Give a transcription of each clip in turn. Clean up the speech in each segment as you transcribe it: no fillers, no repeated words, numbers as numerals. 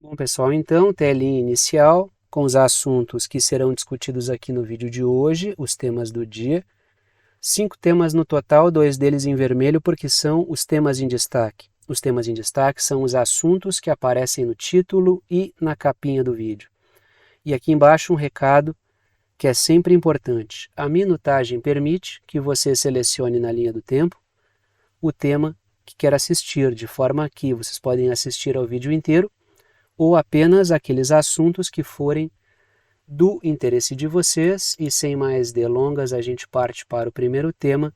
Bom, pessoal, então, telinha inicial com os assuntos que serão discutidos aqui no vídeo de hoje, os temas do dia. 5 temas no total, 2 deles em vermelho, porque são os temas em destaque. Os temas em destaque são os assuntos que aparecem no título e na capinha do vídeo. E aqui embaixo um recado que é sempre importante. A minutagem permite que você selecione na linha do tempo o tema que quer assistir, de forma que vocês podem assistir ao vídeo inteiro ou apenas aqueles assuntos que forem do interesse de vocês. E sem mais delongas, a gente parte para o primeiro tema,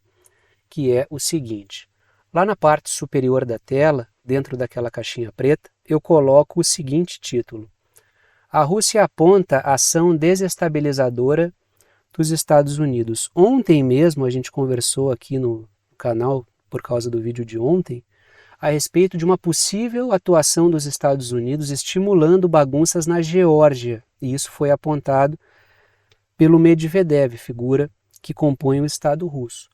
que é o seguinte. Lá na parte superior da tela, dentro daquela caixinha preta, eu coloco o seguinte título: A Rússia aponta ação desestabilizadora dos Estados Unidos. Ontem mesmo a gente conversou aqui no canal, por causa do vídeo de ontem, a respeito de uma possível atuação dos Estados Unidos estimulando bagunças na Geórgia. E isso foi apontado pelo Medvedev, figura que compõe o Estado russo.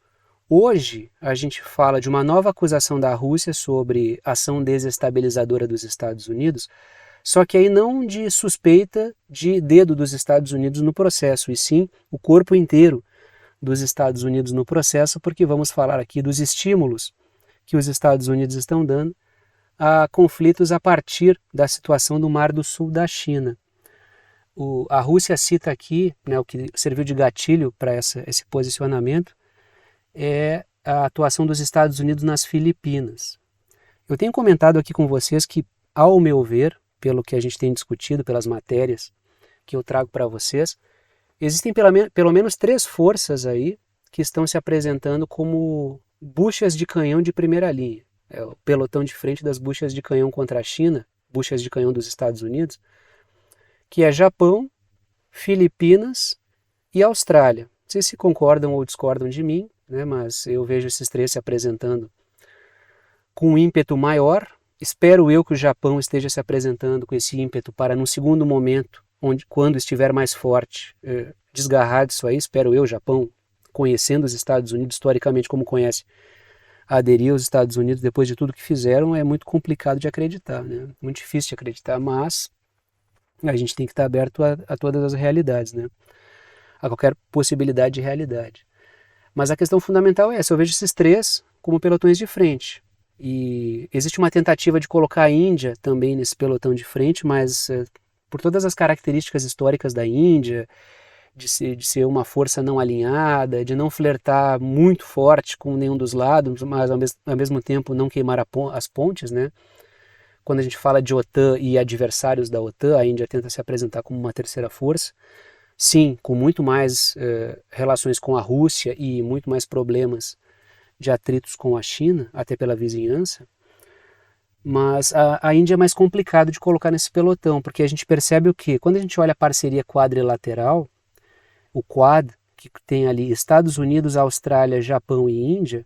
Hoje, a gente fala de uma nova acusação da Rússia sobre ação desestabilizadora dos Estados Unidos, só que aí não de suspeita de dedo dos Estados Unidos no processo, e sim o corpo inteiro dos Estados Unidos no processo, porque vamos falar aqui dos estímulos que os Estados Unidos estão dando a conflitos a partir da situação do Mar do Sul da China. A Rússia cita aqui, né, o que serviu de gatilho para esse posicionamento, é a atuação dos Estados Unidos nas Filipinas. Eu tenho comentado aqui com vocês que, ao meu ver, pelo que a gente tem discutido, pelas matérias que eu trago para vocês, existem pelo menos 3 forças aí que estão se apresentando como buchas de canhão de primeira linha. É o pelotão de frente das buchas de canhão contra a China, buchas de canhão dos Estados Unidos, que é Japão, Filipinas e Austrália. Não sei se concordam ou discordam de mim, né, mas eu vejo esses 3 se apresentando com um ímpeto maior. Espero eu que o Japão esteja se apresentando com esse ímpeto para, num segundo momento, quando estiver mais forte, desgarrar disso aí. Espero eu, Japão, conhecendo os Estados Unidos historicamente como conhece, aderir aos Estados Unidos depois de tudo que fizeram. É muito complicado de acreditar, né? Muito difícil de acreditar, mas a gente tem que estar aberto a todas as realidades, né? A qualquer possibilidade de realidade. Mas a questão fundamental é essa: eu vejo esses 3 como pelotões de frente. E existe uma tentativa de colocar a Índia também nesse pelotão de frente, mas por todas as características históricas da Índia, de ser uma força não alinhada, de não flertar muito forte com nenhum dos lados, mas ao mesmo tempo não queimar as pontes, né? Quando a gente fala de OTAN e adversários da OTAN, a Índia tenta se apresentar como uma terceira força, sim, com muito mais relações com a Rússia e muito mais problemas de atritos com a China, até pela vizinhança. Mas a Índia é mais complicado de colocar nesse pelotão, porque a gente percebe o quê? Quando a gente olha a parceria quadrilateral, o Quad, que tem ali Estados Unidos, Austrália, Japão e Índia,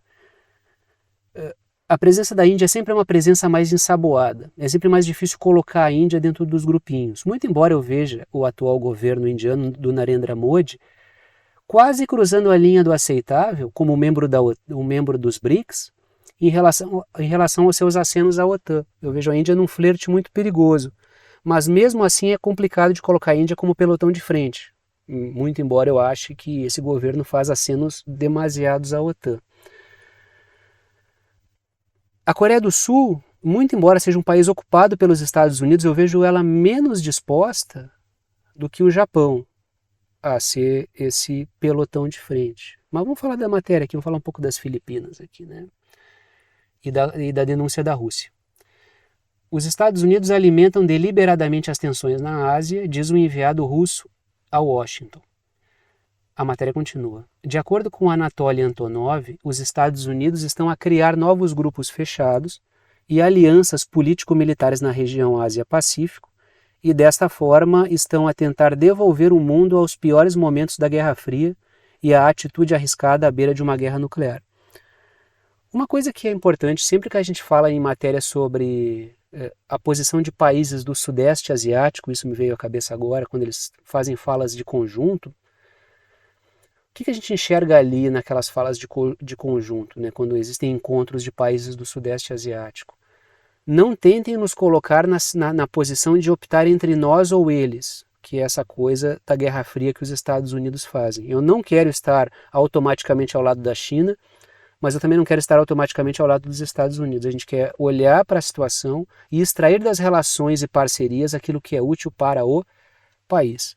a presença da Índia é sempre uma presença mais ensaboada. É sempre mais difícil colocar a Índia dentro dos grupinhos. Muito embora eu veja o atual governo indiano do Narendra Modi quase cruzando a linha do aceitável como um membro dos BRICS em relação aos seus acenos à OTAN. Eu vejo a Índia num flerte muito perigoso. Mas mesmo assim é complicado de colocar a Índia como pelotão de frente. Muito embora eu ache que esse governo faz acenos demasiados à OTAN. A Coreia do Sul, muito embora seja um país ocupado pelos Estados Unidos, eu vejo ela menos disposta do que o Japão a ser esse pelotão de frente. Mas vamos falar da matéria aqui, vamos falar um pouco das Filipinas aqui, né? E da denúncia da Rússia. Os Estados Unidos alimentam deliberadamente as tensões na Ásia, diz o enviado russo a Washington. A matéria continua. De acordo com Anatoly Antonov, os Estados Unidos estão a criar novos grupos fechados e alianças político-militares na região Ásia-Pacífico, e desta forma estão a tentar devolver o mundo aos piores momentos da Guerra Fria e à atitude arriscada à beira de uma guerra nuclear. Uma coisa que é importante, sempre que a gente fala em matéria sobre a posição de países do Sudeste Asiático, isso me veio à cabeça agora, quando eles fazem falas de conjunto, o que a gente enxerga ali naquelas falas de conjunto, né, quando existem encontros de países do Sudeste Asiático? não tentem nos colocar na posição de optar entre nós ou eles, que é essa coisa da Guerra Fria que os Estados Unidos fazem. Eu não quero estar automaticamente ao lado da China, mas eu também não quero estar automaticamente ao lado dos Estados Unidos. A gente quer olhar para a situação e extrair das relações e parcerias aquilo que é útil para o país.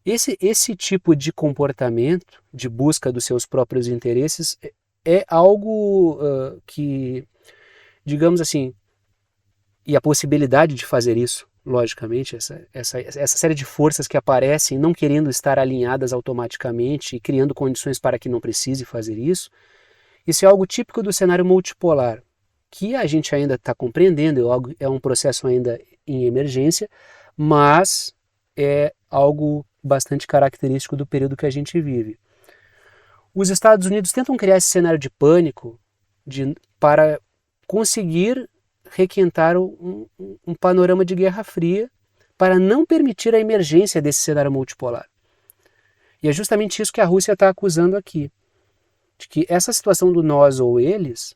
Esse tipo de comportamento, de busca dos seus próprios interesses, é algo que, digamos assim, e a possibilidade de fazer isso, logicamente, essa série de forças que aparecem não querendo estar alinhadas automaticamente e criando condições para que não precise fazer isso é algo típico do cenário multipolar, que a gente ainda está compreendendo, é um processo ainda em emergência, mas é algo bastante característico do período que a gente vive. Os Estados Unidos tentam criar esse cenário de pânico para conseguir requentar um panorama de Guerra Fria para não permitir a emergência desse cenário multipolar. E é justamente isso que a Rússia está acusando aqui, de que essa situação do nós ou eles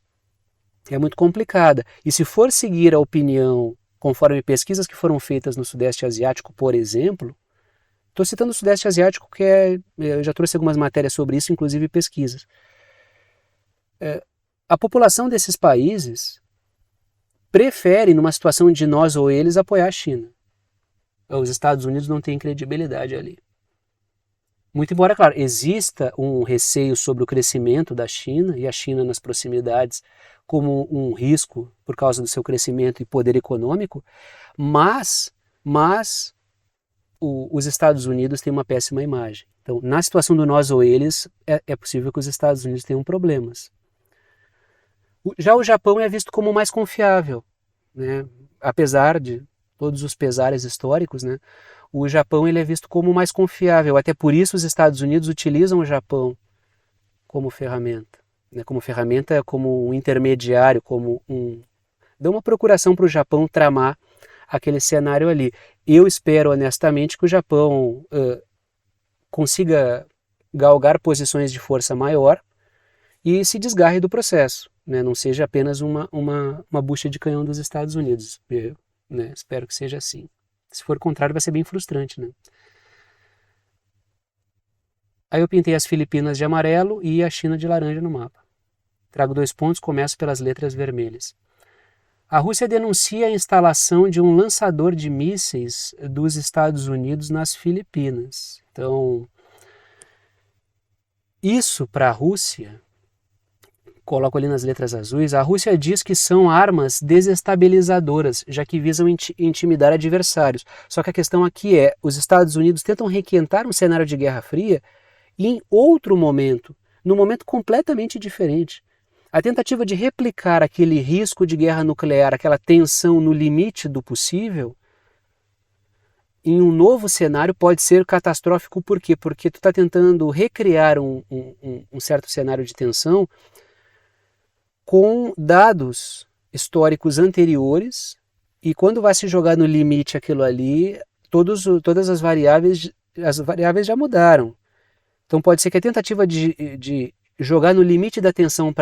é muito complicada. E se for seguir a opinião, conforme pesquisas que foram feitas no Sudeste Asiático, por exemplo, estou citando o Sudeste Asiático, eu já trouxe algumas matérias sobre isso, inclusive pesquisas. A população desses países prefere, numa situação de nós ou eles, apoiar a China. Os Estados Unidos não têm credibilidade ali. Muito embora, claro, exista um receio sobre o crescimento da China e a China nas proximidades como um risco por causa do seu crescimento e poder econômico, mas os Estados Unidos têm uma péssima imagem. Então, na situação do nós ou eles, é possível que os Estados Unidos tenham problemas. Já o Japão é visto como mais confiável, né? Apesar de todos os pesares históricos, né? O Japão ele é visto como mais confiável, até por isso os Estados Unidos utilizam o Japão como ferramenta, né? Como um intermediário, dá uma procuração para o Japão tramar aquele cenário ali. Eu espero honestamente que o Japão consiga galgar posições de força maior e se desgarre do processo, né? Não seja apenas uma bucha de canhão dos Estados Unidos. Eu, né, espero que seja assim. Se for o contrário, vai ser bem frustrante, né? Aí eu pintei as Filipinas de amarelo e a China de laranja no mapa. Trago 2 pontos, começo pelas letras vermelhas. A Rússia denuncia a instalação de um lançador de mísseis dos Estados Unidos nas Filipinas. Então, isso para a Rússia, coloco ali nas letras azuis, a Rússia diz que são armas desestabilizadoras, já que visam intimidar adversários. Só que a questão aqui é, os Estados Unidos tentam requentar um cenário de Guerra Fria em outro momento, num momento completamente diferente. A tentativa de replicar aquele risco de guerra nuclear, aquela tensão no limite do possível, em um novo cenário pode ser catastrófico. Por quê? Porque tu está tentando recriar um certo cenário de tensão com dados históricos anteriores, e quando vai se jogar no limite aquilo ali, todas as variáveis já mudaram. Então pode ser que a tentativa de jogar no limite da tensão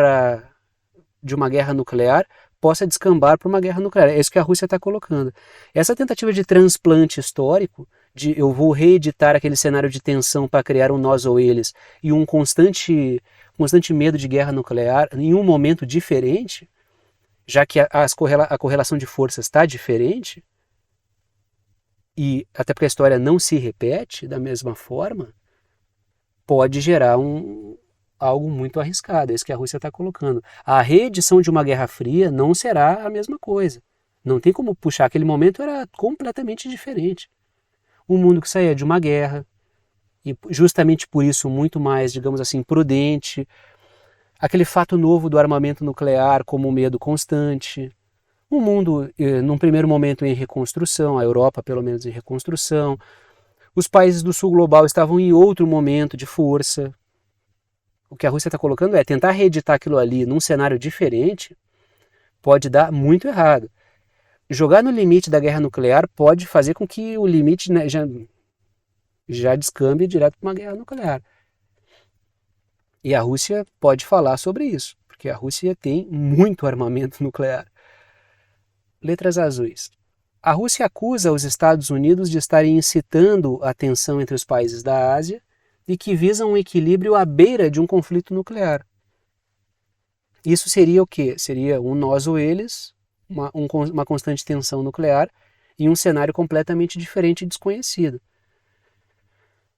de uma guerra nuclear possa descambar para uma guerra nuclear. É isso que a Rússia está colocando. Essa tentativa de transplante histórico, de eu vou reeditar aquele cenário de tensão para criar um nós ou eles, e um constante medo de guerra nuclear em um momento diferente, já que a correlação de forças está diferente, e até porque a história não se repete da mesma forma, pode gerar algo muito arriscado. É isso que a Rússia está colocando. A reedição de uma Guerra Fria não será a mesma coisa. Não tem como puxar. Aquele momento era completamente diferente. Um mundo que saía de uma guerra, e justamente por isso muito mais, digamos assim, prudente. Aquele fato novo do armamento nuclear como um medo constante. Um mundo, num primeiro momento, em reconstrução, a Europa pelo menos em reconstrução. Os países do sul global estavam em outro momento de força. O que a Rússia está colocando é tentar reeditar aquilo ali num cenário diferente, pode dar muito errado. Jogar no limite da guerra nuclear pode fazer com que o limite, né, já descambe direto para uma guerra nuclear. E a Rússia pode falar sobre isso, porque a Rússia tem muito armamento nuclear. letras azuis. A Rússia acusa os Estados Unidos de estarem incitando a tensão entre os países da Ásia e que visam um equilíbrio à beira de um conflito nuclear. Isso seria o quê? Seria um nós ou eles, uma constante tensão nuclear e um cenário completamente diferente e desconhecido.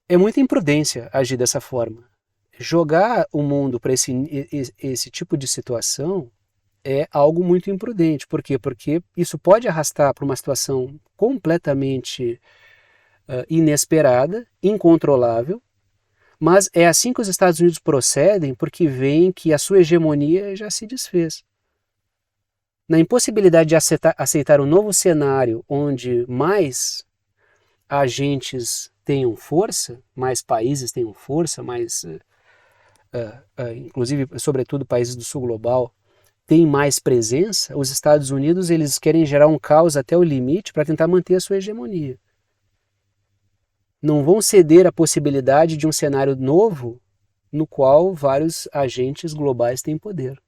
É muita imprudência agir dessa forma. Jogar o mundo para esse tipo de situação é algo muito imprudente. Por quê? Porque isso pode arrastar para uma situação completamente inesperada, incontrolável, mas é assim que os Estados Unidos procedem porque veem que a sua hegemonia já se desfez. Na impossibilidade de aceitar um novo cenário onde mais agentes tenham força, mais países tenham força, mais, inclusive, sobretudo, países do sul global, têm mais presença, os Estados Unidos eles querem gerar um caos até o limite para tentar manter a sua hegemonia. Não vão ceder à possibilidade de um cenário novo no qual vários agentes globais têm poder.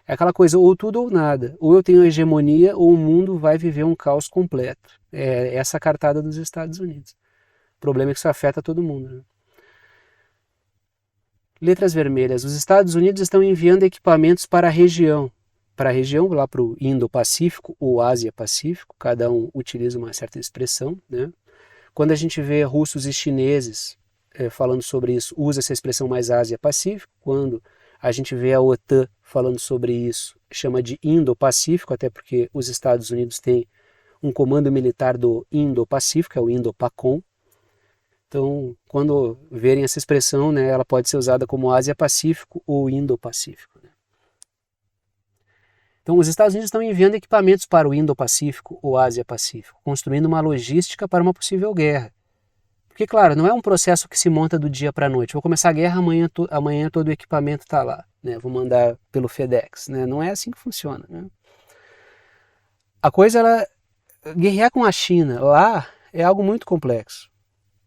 É aquela coisa, ou tudo ou nada. Ou eu tenho hegemonia, ou o mundo vai viver um caos completo. É essa a cartada dos Estados Unidos. O problema é que isso afeta todo mundo, né? Letras vermelhas. Os Estados Unidos estão enviando equipamentos para a região. Para a região, lá para o Indo-Pacífico ou Ásia-Pacífico. Cada um utiliza uma certa expressão, né? Quando a gente vê russos e chineses falando sobre isso, usa essa expressão mais Ásia-Pacífico. Quando a gente vê a OTAN falando sobre isso, chama de Indo-Pacífico, até porque os Estados Unidos têm um comando militar do Indo-Pacífico, é o Indo-PACOM. Então, quando verem essa expressão, né, ela pode ser usada como Ásia-Pacífico ou Indo-Pacífico. Né? Então, os Estados Unidos estão enviando equipamentos para o Indo-Pacífico ou Ásia-Pacífico, construindo uma logística para uma possível guerra. Porque, claro, não é um processo que se monta do dia para a noite. Vou começar a guerra, amanhã todo o equipamento está lá. Né? Vou mandar pelo FedEx. Né? Não é assim que funciona. Né? A coisa, guerrear com a China lá é algo muito complexo.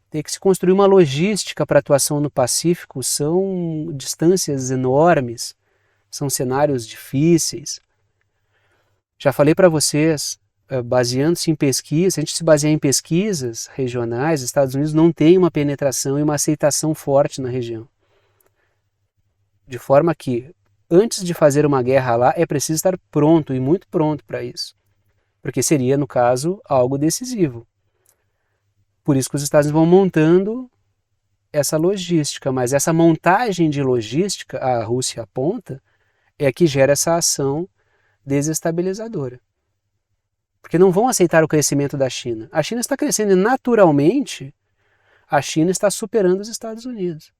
Tem que se construir uma logística para atuação no Pacífico. São distâncias enormes, são cenários difíceis. Já falei para vocês, baseando-se em pesquisa, se a gente se basear em pesquisas regionais, os Estados Unidos não tem uma penetração e uma aceitação forte na região. De forma que, antes de fazer uma guerra lá, é preciso estar pronto e muito pronto para isso. Porque seria, no caso, algo decisivo. Por isso que os Estados Unidos vão montando essa logística, mas essa montagem de logística, a Rússia aponta, é que gera essa ação desestabilizadora. Porque não vão aceitar o crescimento da China. A China está crescendo e, naturalmente, a China está superando os Estados Unidos.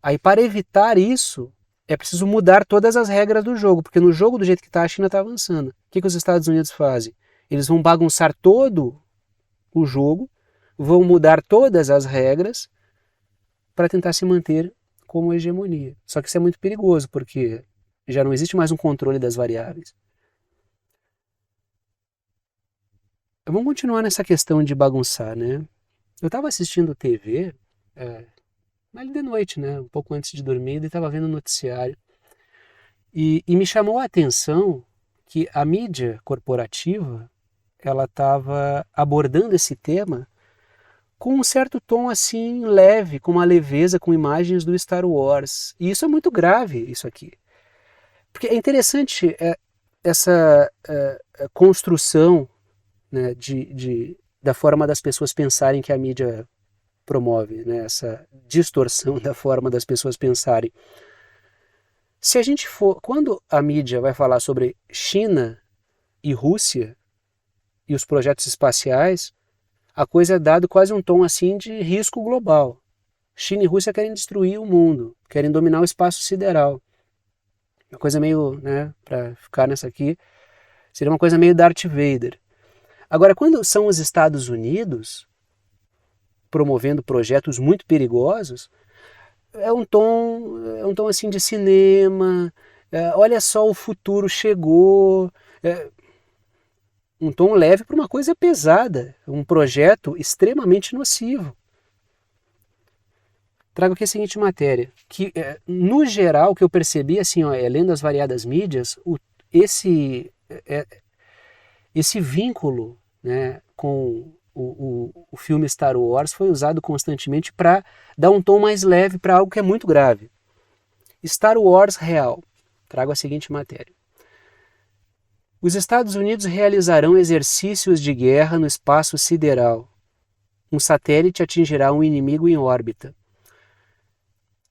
Aí, para evitar isso, é preciso mudar todas as regras do jogo, porque no jogo do jeito que está, a China está avançando. O que os Estados Unidos fazem? Eles vão bagunçar todo o jogo, vão mudar todas as regras para tentar se manter como hegemonia. Só que isso é muito perigoso, porque já não existe mais um controle das variáveis. Vamos continuar nessa questão de bagunçar, né? Eu estava assistindo TV, ali de noite, né? Um pouco antes de dormir, e estava vendo o noticiário. E me chamou a atenção que a mídia corporativa, ela estava abordando esse tema com um certo tom assim leve, com uma leveza, com imagens do Star Wars. E isso é muito grave, isso aqui. Porque é interessante essa construção, né, da forma das pessoas pensarem que a mídia promove, né, essa distorção da forma das pessoas pensarem. Se a gente for, quando a mídia vai falar sobre China e Rússia e os projetos espaciais, a coisa é dado quase um tom assim de risco global. China e Rússia querem destruir o mundo, querem dominar o espaço sideral. Uma coisa meio, né, para ficar nessa aqui, seria uma coisa meio Darth Vader. Agora, quando são os Estados Unidos promovendo projetos muito perigosos, é um tom assim de cinema, olha só, o futuro chegou, um tom leve para uma coisa pesada, um projeto extremamente nocivo. Trago aqui a seguinte matéria, que no geral o que eu percebi, assim, lendo as variadas mídias, esse vínculo, né, com o filme Star Wars foi usado constantemente para dar um tom mais leve para algo que é muito grave. Star Wars real. Trago a seguinte matéria. Os Estados Unidos realizarão exercícios de guerra no espaço sideral. Um satélite atingirá um inimigo em órbita.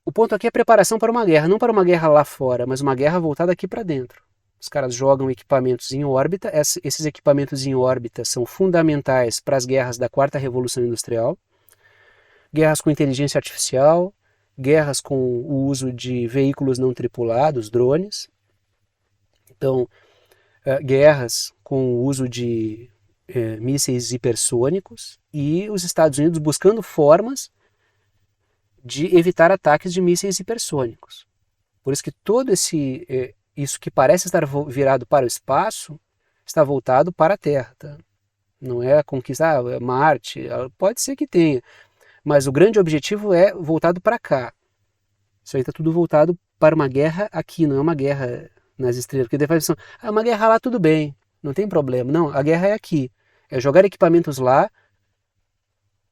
O ponto aqui é preparação para uma guerra, não para uma guerra lá fora, mas uma guerra voltada aqui para dentro. Os caras jogam equipamentos em órbita, esses equipamentos em órbita são fundamentais para as guerras da quarta revolução industrial, guerras com inteligência artificial, guerras com o uso de veículos não tripulados, drones. Então, guerras com o uso de mísseis hipersônicos e os Estados Unidos buscando formas de evitar ataques de mísseis hipersônicos. Por isso que todo isso que parece estar virado para o espaço está voltado para a Terra. Tá? Não é conquistar Marte, pode ser que tenha, mas o grande objetivo é voltado para cá. Isso aí está tudo voltado para uma guerra aqui, não é uma guerra nas estrelas. Porque depois pensam, uma guerra lá tudo bem, não tem problema. Não, a guerra é aqui. É jogar equipamentos lá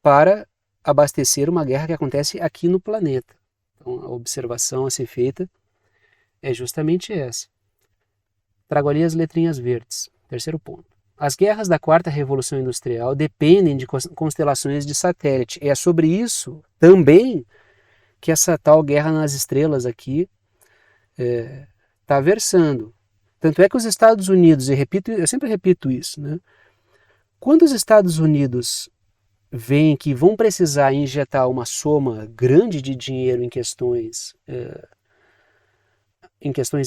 para abastecer uma guerra que acontece aqui no planeta. Então a observação a ser feita é justamente essa. Trago ali as letrinhas verdes. Terceiro ponto. As guerras da quarta revolução industrial dependem de constelações de satélite. E é sobre isso também que essa tal guerra nas estrelas aqui está versando. Tanto é que os Estados Unidos, eu sempre repito isso, né? Quando os Estados Unidos veem que vão precisar injetar uma soma grande de dinheiro em questões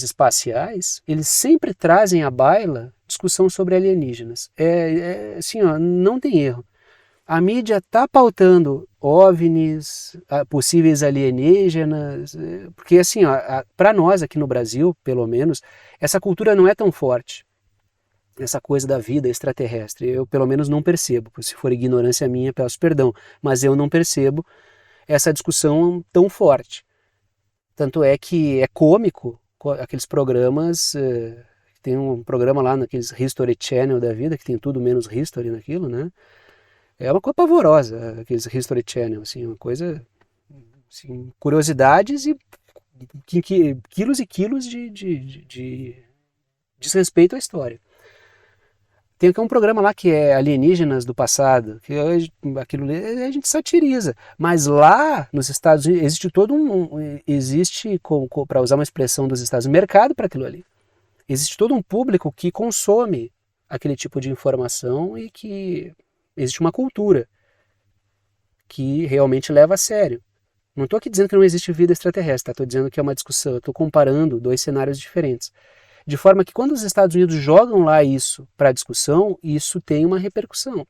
espaciais, eles sempre trazem à baila discussão sobre alienígenas. Assim, ó, não tem erro. A mídia está pautando OVNIs, possíveis alienígenas, porque assim, para nós aqui no Brasil, pelo menos, essa cultura não é tão forte. Essa coisa da vida extraterrestre, eu pelo menos não percebo. Se for ignorância minha, peço perdão, mas eu não percebo essa discussão tão forte. Tanto é que é cômico aqueles programas, tem um programa lá naqueles History Channel da vida, que tem tudo menos history naquilo, né? É uma coisa pavorosa, aqueles History Channel, assim, uma coisa, assim, curiosidades e quilos e quilos de desrespeito à história. Tem aqui um programa lá que é Alienígenas do Passado, que aquilo a gente satiriza, mas lá nos Estados Unidos existe existe, para usar uma expressão dos Estados Unidos, mercado para aquilo ali. Existe todo um público que consome aquele tipo de informação e que existe uma cultura que realmente leva a sério. Não estou aqui dizendo que não existe vida extraterrestre, estou dizendo que é uma discussão, estou comparando dois cenários diferentes. De forma que quando os Estados Unidos jogam lá isso para discussão, isso tem uma repercussão.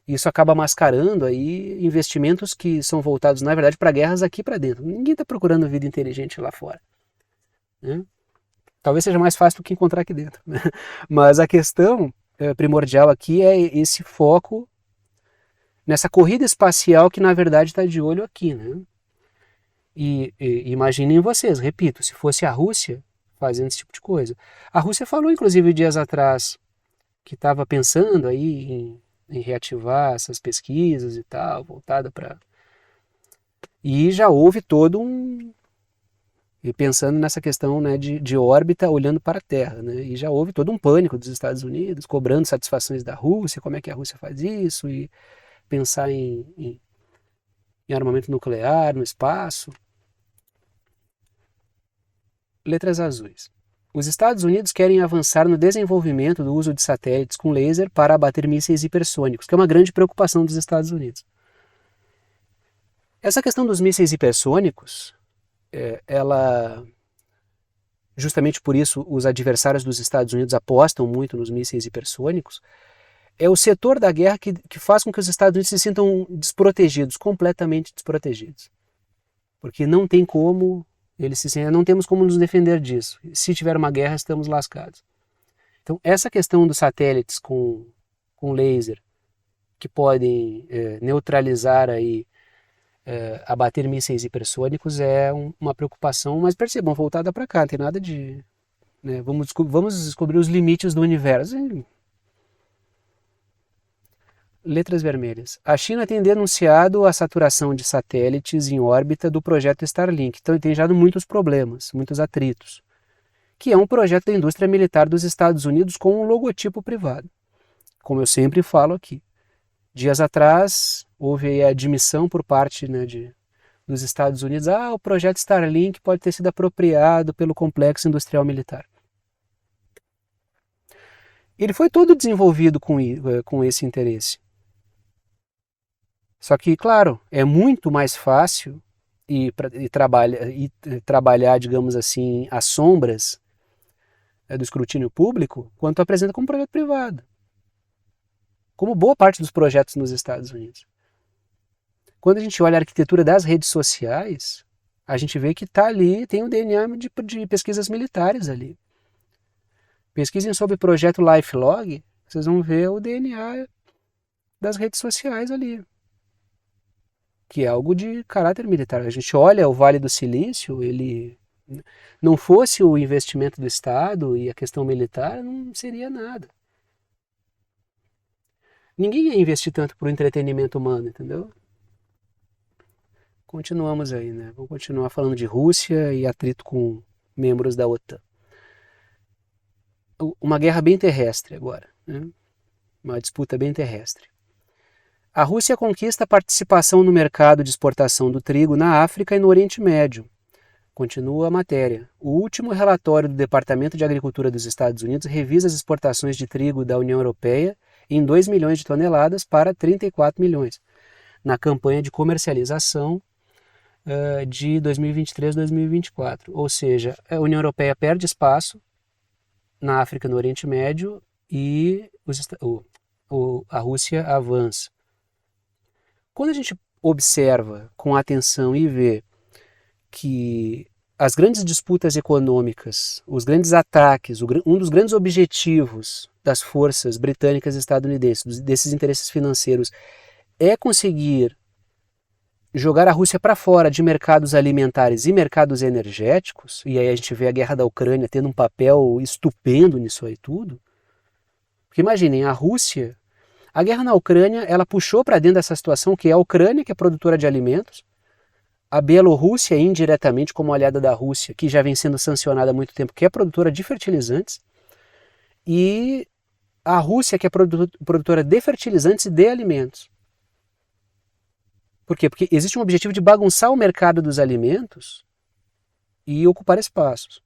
Isso acaba mascarando aí investimentos que são voltados, na verdade, para guerras aqui para dentro. Ninguém está procurando vida inteligente lá fora. Né? Talvez seja mais fácil do que encontrar aqui dentro. Né? Mas a questão primordial aqui é esse foco nessa corrida espacial que, na verdade, está de olho aqui. Né? E imaginem vocês, repito, se fosse a Rússia fazendo esse tipo de coisa. A Rússia falou, inclusive, dias atrás, que estava pensando aí em reativar essas pesquisas e tal, voltada para... E já houve todo e pensando nessa questão, né, de órbita olhando para a Terra, né, e já houve todo um pânico dos Estados Unidos, cobrando satisfações da Rússia, como é que a Rússia faz isso, e pensar em armamento nuclear no espaço. Letras azuis. Os Estados Unidos querem avançar no desenvolvimento do uso de satélites com laser para abater mísseis hipersônicos, que é uma grande preocupação dos Estados Unidos. Essa questão dos mísseis hipersônicos, ela, justamente por isso os adversários dos Estados Unidos apostam muito nos mísseis hipersônicos, é o setor da guerra que faz com que os Estados Unidos se sintam desprotegidos, completamente desprotegidos. Porque não tem como... Eles se sentem, não temos como nos defender disso. Se tiver uma guerra, estamos lascados. Então, essa questão dos satélites com laser, que podem neutralizar aí, abater mísseis hipersônicos, é uma preocupação, mas percebam, voltada para cá, não tem nada de né? Vamos descobrir os limites do universo. Letras vermelhas. A China tem denunciado a saturação de satélites em órbita do projeto Starlink. Então tem gerado muitos problemas, muitos atritos. Que é um projeto da indústria militar dos Estados Unidos com um logotipo privado. Como eu sempre falo aqui. Dias atrás, houve a admissão por parte, né, dos Estados Unidos. O projeto Starlink pode ter sido apropriado pelo complexo industrial militar. Ele foi todo desenvolvido com esse interesse. Só que, claro, é muito mais fácil trabalhar, digamos assim, às sombras do escrutínio público quando apresenta como projeto privado. Como boa parte dos projetos nos Estados Unidos. Quando a gente olha a arquitetura das redes sociais, a gente vê que está ali, tem o DNA de pesquisas militares ali. Pesquisem sobre o projeto LifeLog, vocês vão ver o DNA das redes sociais ali. Que é algo de caráter militar. A gente olha o Vale do Silício, ele não fosse o investimento do Estado e a questão militar, não seria nada. Ninguém ia investir tanto para o entretenimento humano, entendeu? Continuamos aí, né? Vamos continuar falando de Rússia e atrito com membros da OTAN. Uma guerra bem terrestre agora, né? Uma disputa bem terrestre. A Rússia conquista a participação no mercado de exportação do trigo na África e no Oriente Médio. Continua a matéria. O último relatório do Departamento de Agricultura dos Estados Unidos revisa as exportações de trigo da União Europeia em 2 milhões de toneladas para 34 milhões, na campanha de comercialização de 2023-2024. Ou seja, a União Europeia perde espaço na África e no Oriente Médio e a Rússia avança. Quando a gente observa com atenção e vê que as grandes disputas econômicas, os grandes ataques, um dos grandes objetivos das forças britânicas e estadunidenses, desses interesses financeiros, é conseguir jogar a Rússia para fora de mercados alimentares e mercados energéticos, e aí a gente vê a guerra da Ucrânia tendo um papel estupendo nisso aí tudo. Porque imaginem, a guerra na Ucrânia, ela puxou para dentro dessa situação que é a Ucrânia, que é produtora de alimentos, a Bielorrússia, indiretamente como aliada da Rússia, que já vem sendo sancionada há muito tempo, que é produtora de fertilizantes, e a Rússia, que é produtora de fertilizantes e de alimentos. Por quê? Porque existe um objetivo de bagunçar o mercado dos alimentos e ocupar espaços.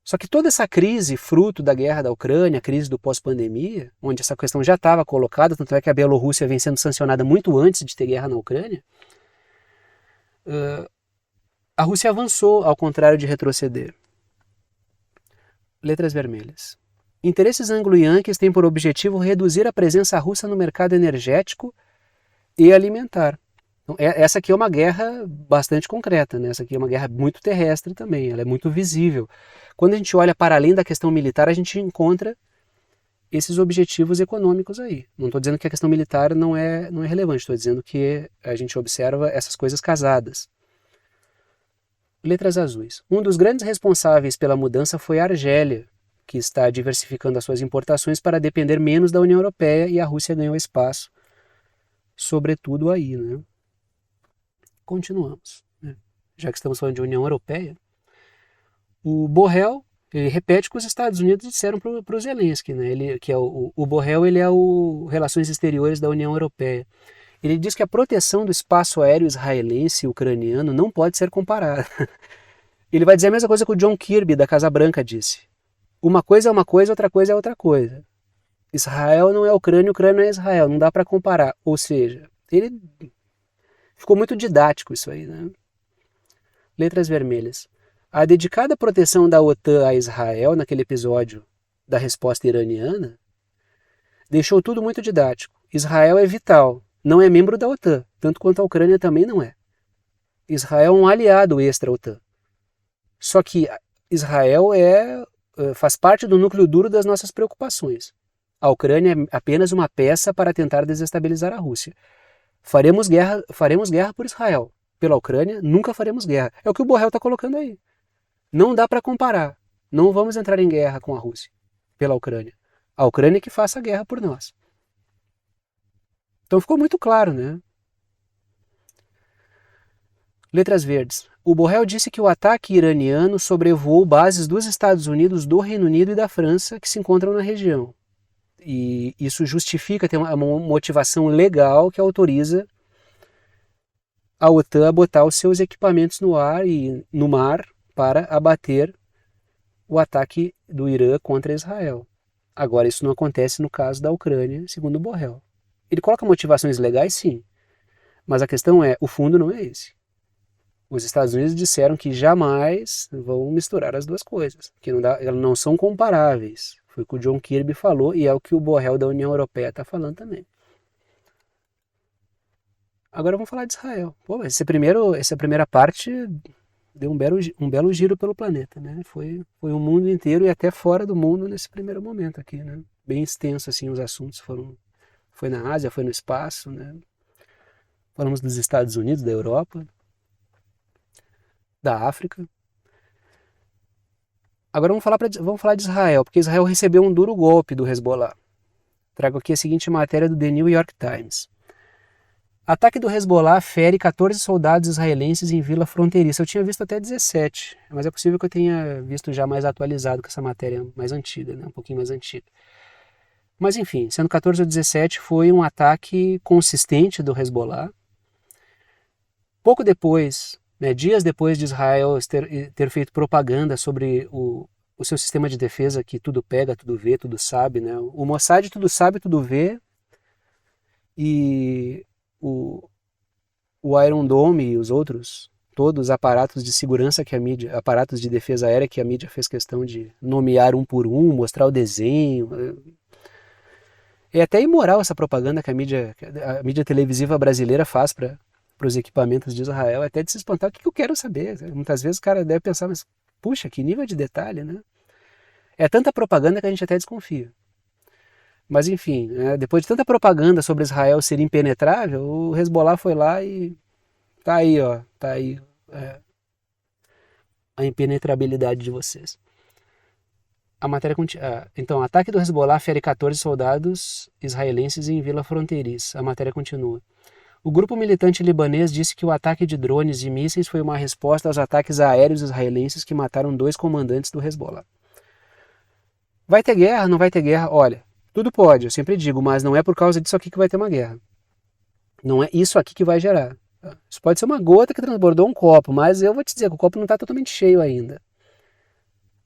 Só que toda essa crise, fruto da guerra da Ucrânia, a crise do pós-pandemia, onde essa questão já estava colocada, tanto é que a Bielorrússia vem sendo sancionada muito antes de ter guerra na Ucrânia, a Rússia avançou ao contrário de retroceder. Letras vermelhas. Interesses anglo-yankees têm por objetivo reduzir a presença russa no mercado energético e alimentar. Então, essa aqui é uma guerra bastante concreta, né? Essa aqui é uma guerra muito terrestre também, ela é muito visível. Quando a gente olha para além da questão militar, a gente encontra esses objetivos econômicos aí. Não estou dizendo que a questão militar não é relevante, estou dizendo que a gente observa essas coisas casadas. Letras azuis. Um dos grandes responsáveis pela mudança foi a Argélia, que está diversificando as suas importações para depender menos da União Europeia, e a Rússia ganhou espaço, sobretudo aí, né? Continuamos, né? Já que estamos falando de União Europeia, o Borrell, ele repete o que os Estados Unidos disseram para o Zelensky, né? O Borrell, ele é o Relações Exteriores da União Europeia. Ele diz que a proteção do espaço aéreo israelense e ucraniano não pode ser comparada. Ele vai dizer a mesma coisa que o John Kirby, da Casa Branca, disse. Uma coisa é uma coisa, outra coisa é outra coisa. Israel não é Ucrânia, Ucrânia não é Israel, não dá para comparar. Ou seja, ele ficou muito didático isso aí, né? Letras vermelhas. A dedicada proteção da OTAN a Israel, naquele episódio da resposta iraniana, deixou tudo muito didático. Israel é vital, não é membro da OTAN, tanto quanto a Ucrânia também não é. Israel é um aliado extra-OTAN. Só que Israel faz parte do núcleo duro das nossas preocupações. A Ucrânia é apenas uma peça para tentar desestabilizar a Rússia. Faremos guerra por Israel. Pela Ucrânia, nunca faremos guerra. É o que o Borrell está colocando aí. Não dá para comparar. não vamos entrar em guerra com a Rússia pela Ucrânia. A Ucrânia que faça a guerra por nós. Então ficou muito claro, né? Letras verdes. O Borrell disse que o ataque iraniano sobrevoou bases dos Estados Unidos, do Reino Unido e da França que se encontram na região. E isso justifica, tem uma motivação legal que autoriza a OTAN a botar os seus equipamentos no ar e no mar para abater o ataque do Irã contra Israel. Agora, isso não acontece no caso da Ucrânia, segundo o Borrell. Ele coloca motivações legais, sim, mas a questão é, o fundo não é esse. Os Estados Unidos disseram que jamais vão misturar as duas coisas, que elas não são comparáveis. Foi o que o John Kirby falou e é o que o Borrell da União Europeia está falando também. Agora vamos falar de Israel. Pô, essa primeira parte deu um belo giro pelo planeta, né? Foi o mundo inteiro e até fora do mundo nesse primeiro momento aqui, né? Bem extenso assim os assuntos, foi na Ásia, foi no espaço, né? Falamos dos Estados Unidos, da Europa, da África. Agora vamos falar de Israel, porque Israel recebeu um duro golpe do Hezbollah. Trago aqui a seguinte matéria do The New York Times. Ataque do Hezbollah fere 14 soldados israelenses em vila fronteiriça. Eu tinha visto até 17, mas é possível que eu tenha visto já mais atualizado com essa matéria mais antiga, né? Um pouquinho mais antiga. Mas enfim, sendo 14 ou 17, foi um ataque consistente do Hezbollah. Pouco depois, né, dias depois de Israel ter feito propaganda sobre o seu sistema de defesa que tudo pega, tudo vê, tudo sabe, né? O Mossad tudo sabe, tudo vê, e o Iron Dome e os outros, todos os aparatos de segurança que a mídia, aparatos de defesa aérea que a mídia fez questão de nomear um por um, mostrar o desenho. É até imoral essa propaganda que a mídia televisiva brasileira faz para os equipamentos de Israel, é até de se espantar. O que eu quero saber? Muitas vezes o cara deve pensar, mas puxa, que nível de detalhe, né? É tanta propaganda que a gente até desconfia. Mas enfim, né, depois de tanta propaganda sobre Israel ser impenetrável, o Hezbollah foi lá e tá aí, ó, tá aí a impenetrabilidade de vocês. A matéria então, ataque do Hezbollah fere 14 soldados israelenses em vila fronteiriça. A matéria continua. O grupo militante libanês disse que o ataque de drones e mísseis foi uma resposta aos ataques aéreos israelenses que mataram 2 comandantes do Hezbollah. Vai ter guerra? Não vai ter guerra? Olha, tudo pode, eu sempre digo, mas não é por causa disso aqui que vai ter uma guerra. Não é isso aqui que vai gerar. Isso pode ser uma gota que transbordou um copo, mas eu vou te dizer que o copo não está totalmente cheio ainda.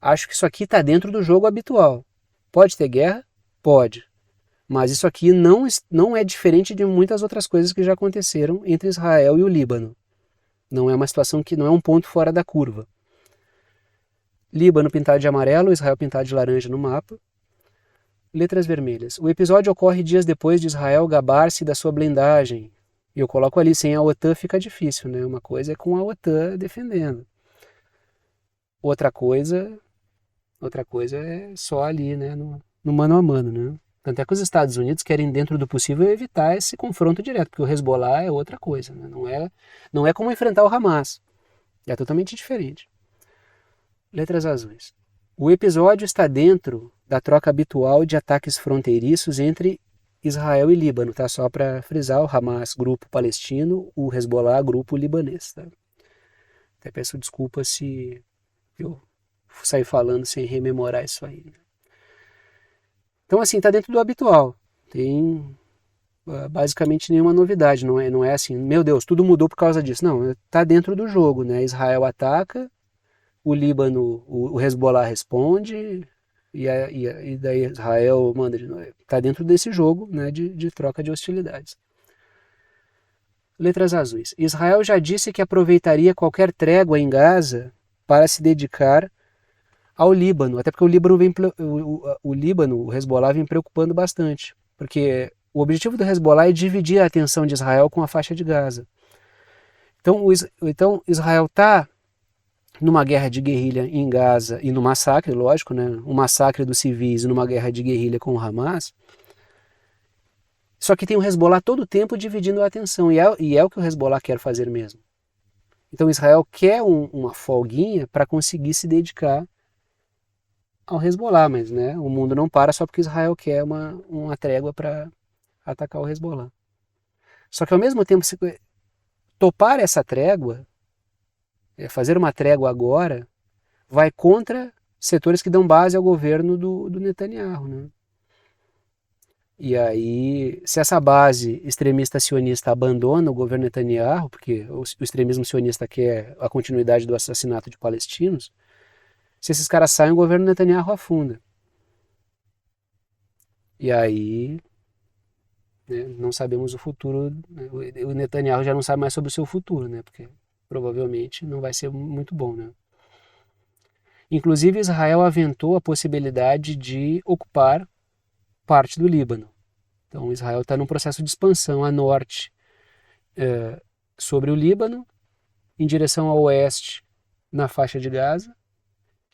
Acho que isso aqui está dentro do jogo habitual. Pode ter guerra? Pode. Mas isso aqui não é diferente de muitas outras coisas que já aconteceram entre Israel e o Líbano. Não é uma situação que não é um ponto fora da curva. Líbano pintado de amarelo, Israel pintado de laranja no mapa. Letras vermelhas. O episódio ocorre dias depois de Israel gabar-se da sua blindagem. E eu coloco ali, sem a OTAN fica difícil, né? Uma coisa é com a OTAN defendendo. Outra coisa é só ali, né? No mano a mano, né? Tanto é que os Estados Unidos querem, dentro do possível, evitar esse confronto direto, porque o Hezbollah é outra coisa, né? Não é como enfrentar o Hamas. É totalmente diferente. Letras azuis. O episódio está dentro da troca habitual de ataques fronteiriços entre Israel e Líbano, tá? Só para frisar, o Hamas, grupo palestino, o Hezbollah, grupo libanês, tá? Até peço desculpa se eu sair falando sem rememorar isso aí. Então, assim, está dentro do habitual. Tem basicamente nenhuma novidade. Não é assim, meu Deus, tudo mudou por causa disso. Não, está dentro do jogo, né? Israel ataca, o Líbano, o Hezbollah responde, e daí Israel manda de novo. Está dentro desse jogo, né, de troca de hostilidades. Letras azuis. Israel já disse que aproveitaria qualquer trégua em Gaza para se dedicar ao Líbano, até porque o Líbano, o Hezbollah vem preocupando bastante, porque o objetivo do Hezbollah é dividir a atenção de Israel com a faixa de Gaza. Então Israel está numa guerra de guerrilha em Gaza e no massacre, lógico, né, um massacre dos civis e numa guerra de guerrilha com o Hamas, só que tem o Hezbollah todo o tempo dividindo a atenção, e é o que o Hezbollah quer fazer mesmo. Então Israel quer uma folguinha para conseguir se dedicar ao Hezbollah, mas né, o mundo não para só porque Israel quer uma trégua para atacar o Hezbollah. Só que ao mesmo tempo, se topar essa trégua, fazer uma trégua agora, vai contra setores que dão base ao governo do Netanyahu. Né? E aí, se essa base extremista sionista abandona o governo Netanyahu, porque o extremismo sionista quer a continuidade do assassinato de palestinos, se esses caras saem, o governo Netanyahu afunda. E aí, né, não sabemos o futuro, né, o Netanyahu já não sabe mais sobre o seu futuro, né, porque provavelmente não vai ser muito bom. Né. Inclusive, Israel aventou a possibilidade de ocupar parte do Líbano. Então, Israel está num processo de expansão a norte sobre o Líbano, em direção ao oeste na faixa de Gaza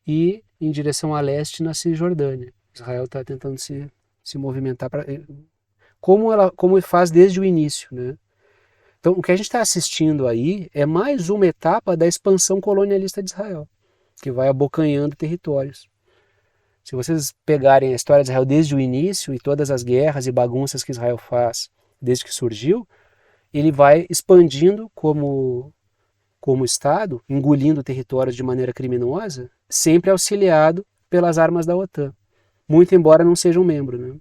e em direção a leste na Cisjordânia. Israel está tentando se movimentar para como faz desde o início, né? Então, o que a gente está assistindo aí é mais uma etapa da expansão colonialista de Israel, que vai abocanhando territórios. Se vocês pegarem a história de Israel desde o início e todas as guerras e bagunças que Israel faz desde que surgiu, ele vai expandindo como Estado, engolindo territórios de maneira criminosa, sempre auxiliado pelas armas da OTAN, muito embora não seja um membro. Né?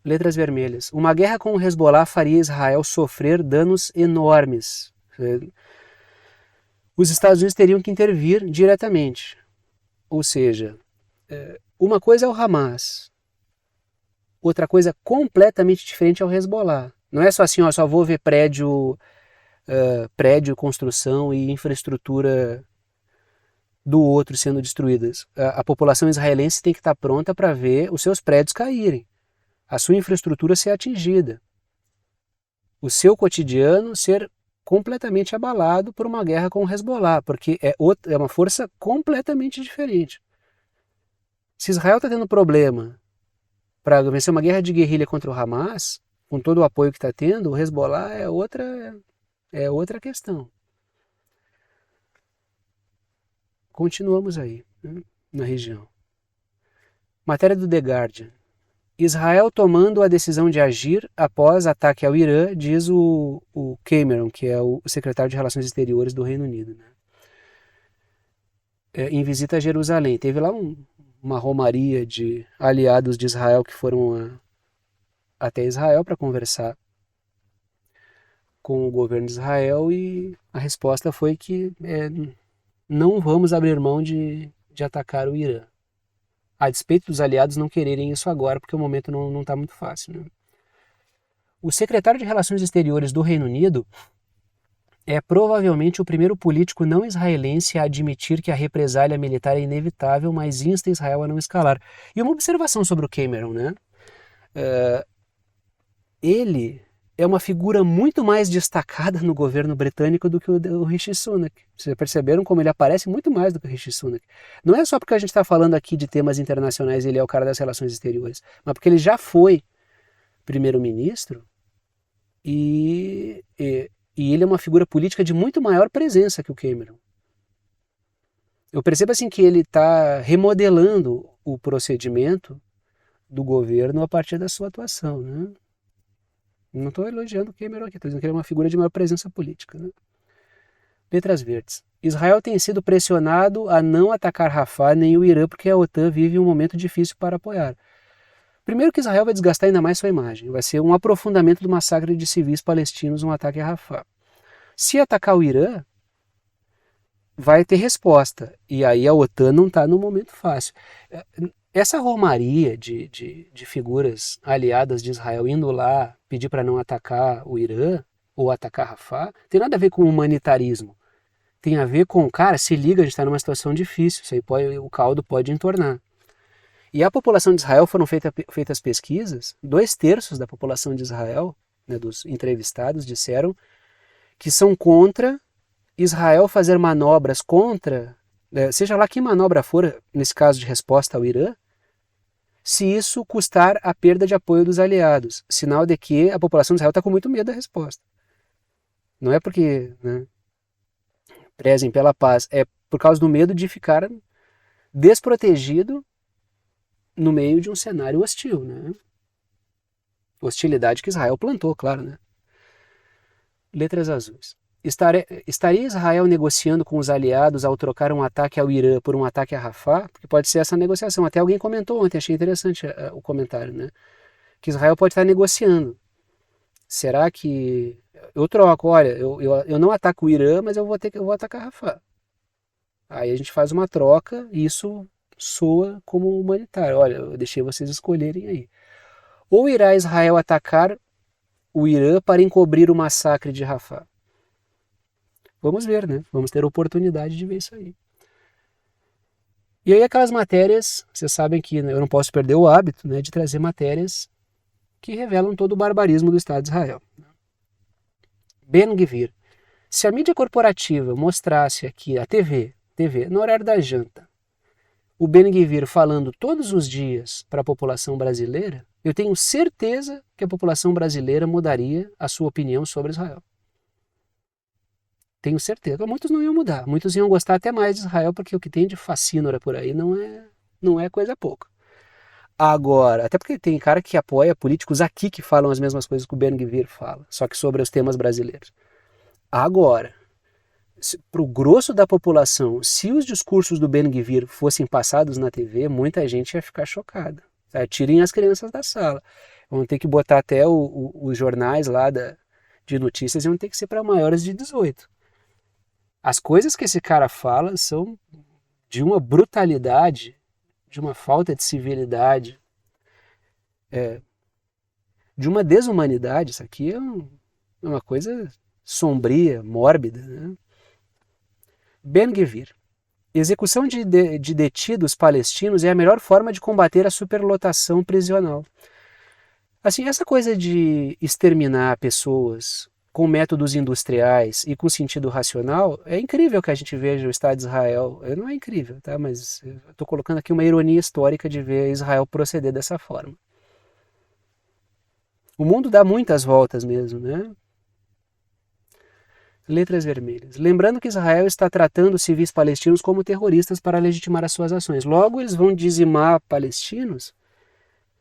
Letras vermelhas. Uma guerra com o Hezbollah faria Israel sofrer danos enormes. Os Estados Unidos teriam que intervir diretamente. Ou seja, uma coisa é o Hamas, outra coisa completamente diferente é o Hezbollah. Não é só assim, ó, só vou ver prédio, construção e infraestrutura do outro sendo destruídas. A população israelense tem que estar pronta para ver os seus prédios caírem, a sua infraestrutura ser atingida, o seu cotidiano ser completamente abalado por uma guerra com o Hezbollah, porque é uma força completamente diferente. Se Israel está tendo problema para vencer uma guerra de guerrilha contra o Hamas, com todo o apoio que está tendo, o Hezbollah é outra questão. Continuamos aí, né, na região. Matéria do The Guardian. Israel tomando a decisão de agir após ataque ao Irã, diz o Cameron, que é o secretário de Relações Exteriores do Reino Unido. Né? Em visita a Jerusalém. Teve lá uma romaria de aliados de Israel que foram até Israel para conversar com o governo de Israel e a resposta foi que não vamos abrir mão de atacar o Irã. A despeito dos aliados não quererem isso agora, porque o momento não está muito fácil. Né? O secretário de Relações Exteriores do Reino Unido é provavelmente o primeiro político não israelense a admitir que a represália militar é inevitável, mas insta Israel a não escalar. E uma observação sobre o Cameron, né? Ele é uma figura muito mais destacada no governo britânico do que o Rishi Sunak. Vocês perceberam como ele aparece muito mais do que o Rishi Sunak. Não é só porque a gente está falando aqui de temas internacionais e ele é o cara das relações exteriores, mas porque ele já foi primeiro-ministro e ele é uma figura política de muito maior presença que o Cameron. Eu percebo assim que ele está remodelando o procedimento do governo a partir da sua atuação, né? Não estou elogiando o Cameron aqui, estou dizendo que ele é uma figura de maior presença política. Né? Letras verdes. Israel tem sido pressionado a não atacar Rafah nem o Irã porque a OTAN vive um momento difícil para apoiar. Primeiro que Israel vai desgastar ainda mais sua imagem. Vai ser um aprofundamento do massacre de civis palestinos, um ataque a Rafah. Se atacar o Irã, vai ter resposta. E aí a OTAN não está no momento fácil. Essa romaria de figuras aliadas de Israel indo lá pedir para não atacar o Irã ou atacar Rafah, tem nada a ver com humanitarismo. Tem a ver com, cara, se liga, a gente está numa situação difícil, isso aí o caldo pode entornar. E a população de Israel, foram feitas pesquisas, 2/3 da população de Israel, né, dos entrevistados, disseram que são contra Israel fazer manobras contra, seja lá que manobra for, nesse caso de resposta ao Irã, se isso custar a perda de apoio dos aliados. Sinal de que a população de Israel está com muito medo da resposta. Não é porque prezem pela paz, é por causa do medo de ficar desprotegido no meio de um cenário hostil, né? Hostilidade que Israel plantou, claro, né? Letras azuis. Estaria Israel negociando com os aliados ao trocar um ataque ao Irã por um ataque a Rafah? Porque pode ser essa negociação. Até alguém comentou ontem, achei interessante o comentário, né? Que Israel pode estar negociando. Será que eu troco? Olha, eu não ataco o Irã, mas eu vou atacar Rafah. Aí a gente faz uma troca e isso soa como humanitário. Olha, eu deixei vocês escolherem aí. Ou irá Israel atacar o Irã para encobrir o massacre de Rafah? Vamos ver, né? Vamos ter oportunidade de ver isso aí. E aí aquelas matérias, vocês sabem que eu não posso perder o hábito, né, de trazer matérias que revelam todo o barbarismo do Estado de Israel. Ben-Gvir. Se a mídia corporativa mostrasse aqui, a TV, no horário da janta, o Ben-Gvir falando todos os dias para a população brasileira, eu tenho certeza que a população brasileira mudaria a sua opinião sobre Israel. Tenho certeza. Muitos não iam mudar. Muitos iam gostar até mais de Israel, porque o que tem de fascínora por aí não é coisa pouca. Agora, até porque tem cara que apoia políticos aqui que falam as mesmas coisas que o Ben-Gvir fala, só que sobre os temas brasileiros. Agora, para o grosso da população, se os discursos do Ben-Gvir fossem passados na TV, muita gente ia ficar chocada. Tá? Tirem as crianças da sala. Vão ter que botar até os jornais lá de notícias, vão ter que ser para maiores de 18. As coisas que esse cara fala são de uma brutalidade, de uma falta de civilidade, de uma desumanidade. Isso aqui é uma coisa sombria, mórbida, né? Ben-Gvir. Execução de detidos palestinos é a melhor forma de combater a superlotação prisional. Assim, essa coisa de exterminar pessoas com métodos industriais e com sentido racional, é incrível que a gente veja o Estado de Israel. Não é incrível, tá? Mas eu estou colocando aqui uma ironia histórica de ver Israel proceder dessa forma. O mundo dá muitas voltas mesmo, né? Letras vermelhas. Lembrando que Israel está tratando os civis palestinos como terroristas para legitimar as suas ações. Logo, eles vão dizimar palestinos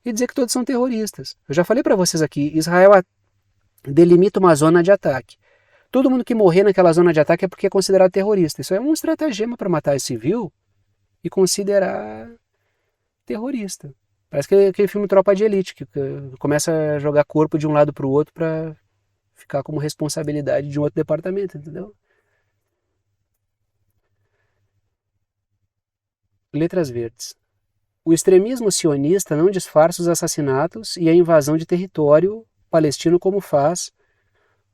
e dizer que todos são terroristas. Eu já falei para vocês aqui, Israel delimita uma zona de ataque. Todo mundo que morrer naquela zona de ataque é porque é considerado terrorista. Isso é um estratagema para matar esse civil e considerar terrorista. Parece que é aquele filme Tropa de Elite, que começa a jogar corpo de um lado para o outro para ficar como responsabilidade de um outro departamento, entendeu? Letras verdes. O extremismo sionista não disfarça os assassinatos e a invasão de território palestino como faz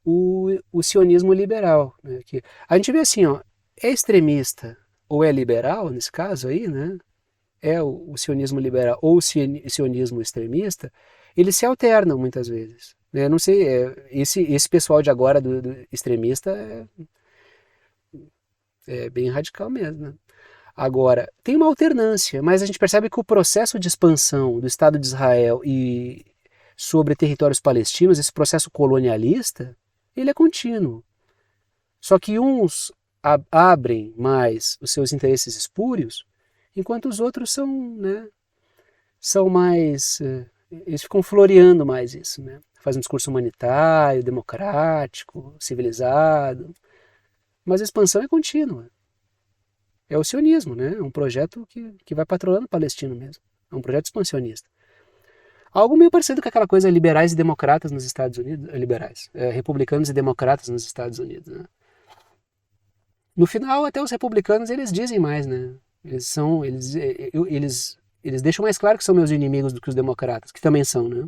o sionismo liberal. Né? Que a gente vê assim, ó, é extremista ou é liberal, nesse caso aí, né? É o sionismo liberal ou o sionismo extremista, eles se alternam muitas vezes. Né? Não sei, esse pessoal de agora do extremista é bem radical mesmo. Né? Agora, tem uma alternância, mas a gente percebe que o processo de expansão do Estado de Israel e sobre territórios palestinos, esse processo colonialista, ele é contínuo. Só que uns abrem mais os seus interesses espúrios, enquanto os outros são mais... eles ficam floreando mais isso, né? Fazem um discurso humanitário, democrático, civilizado. Mas a expansão é contínua. É o sionismo, né? É um projeto que vai patrolando o palestino mesmo. É um projeto expansionista. Algo meio parecido com aquela coisa liberais e democratas nos Estados Unidos. Republicanos e democratas nos Estados Unidos, né? No final, até os republicanos, eles dizem mais, né? Eles deixam mais claro que são meus inimigos do que os democratas, que também são, né?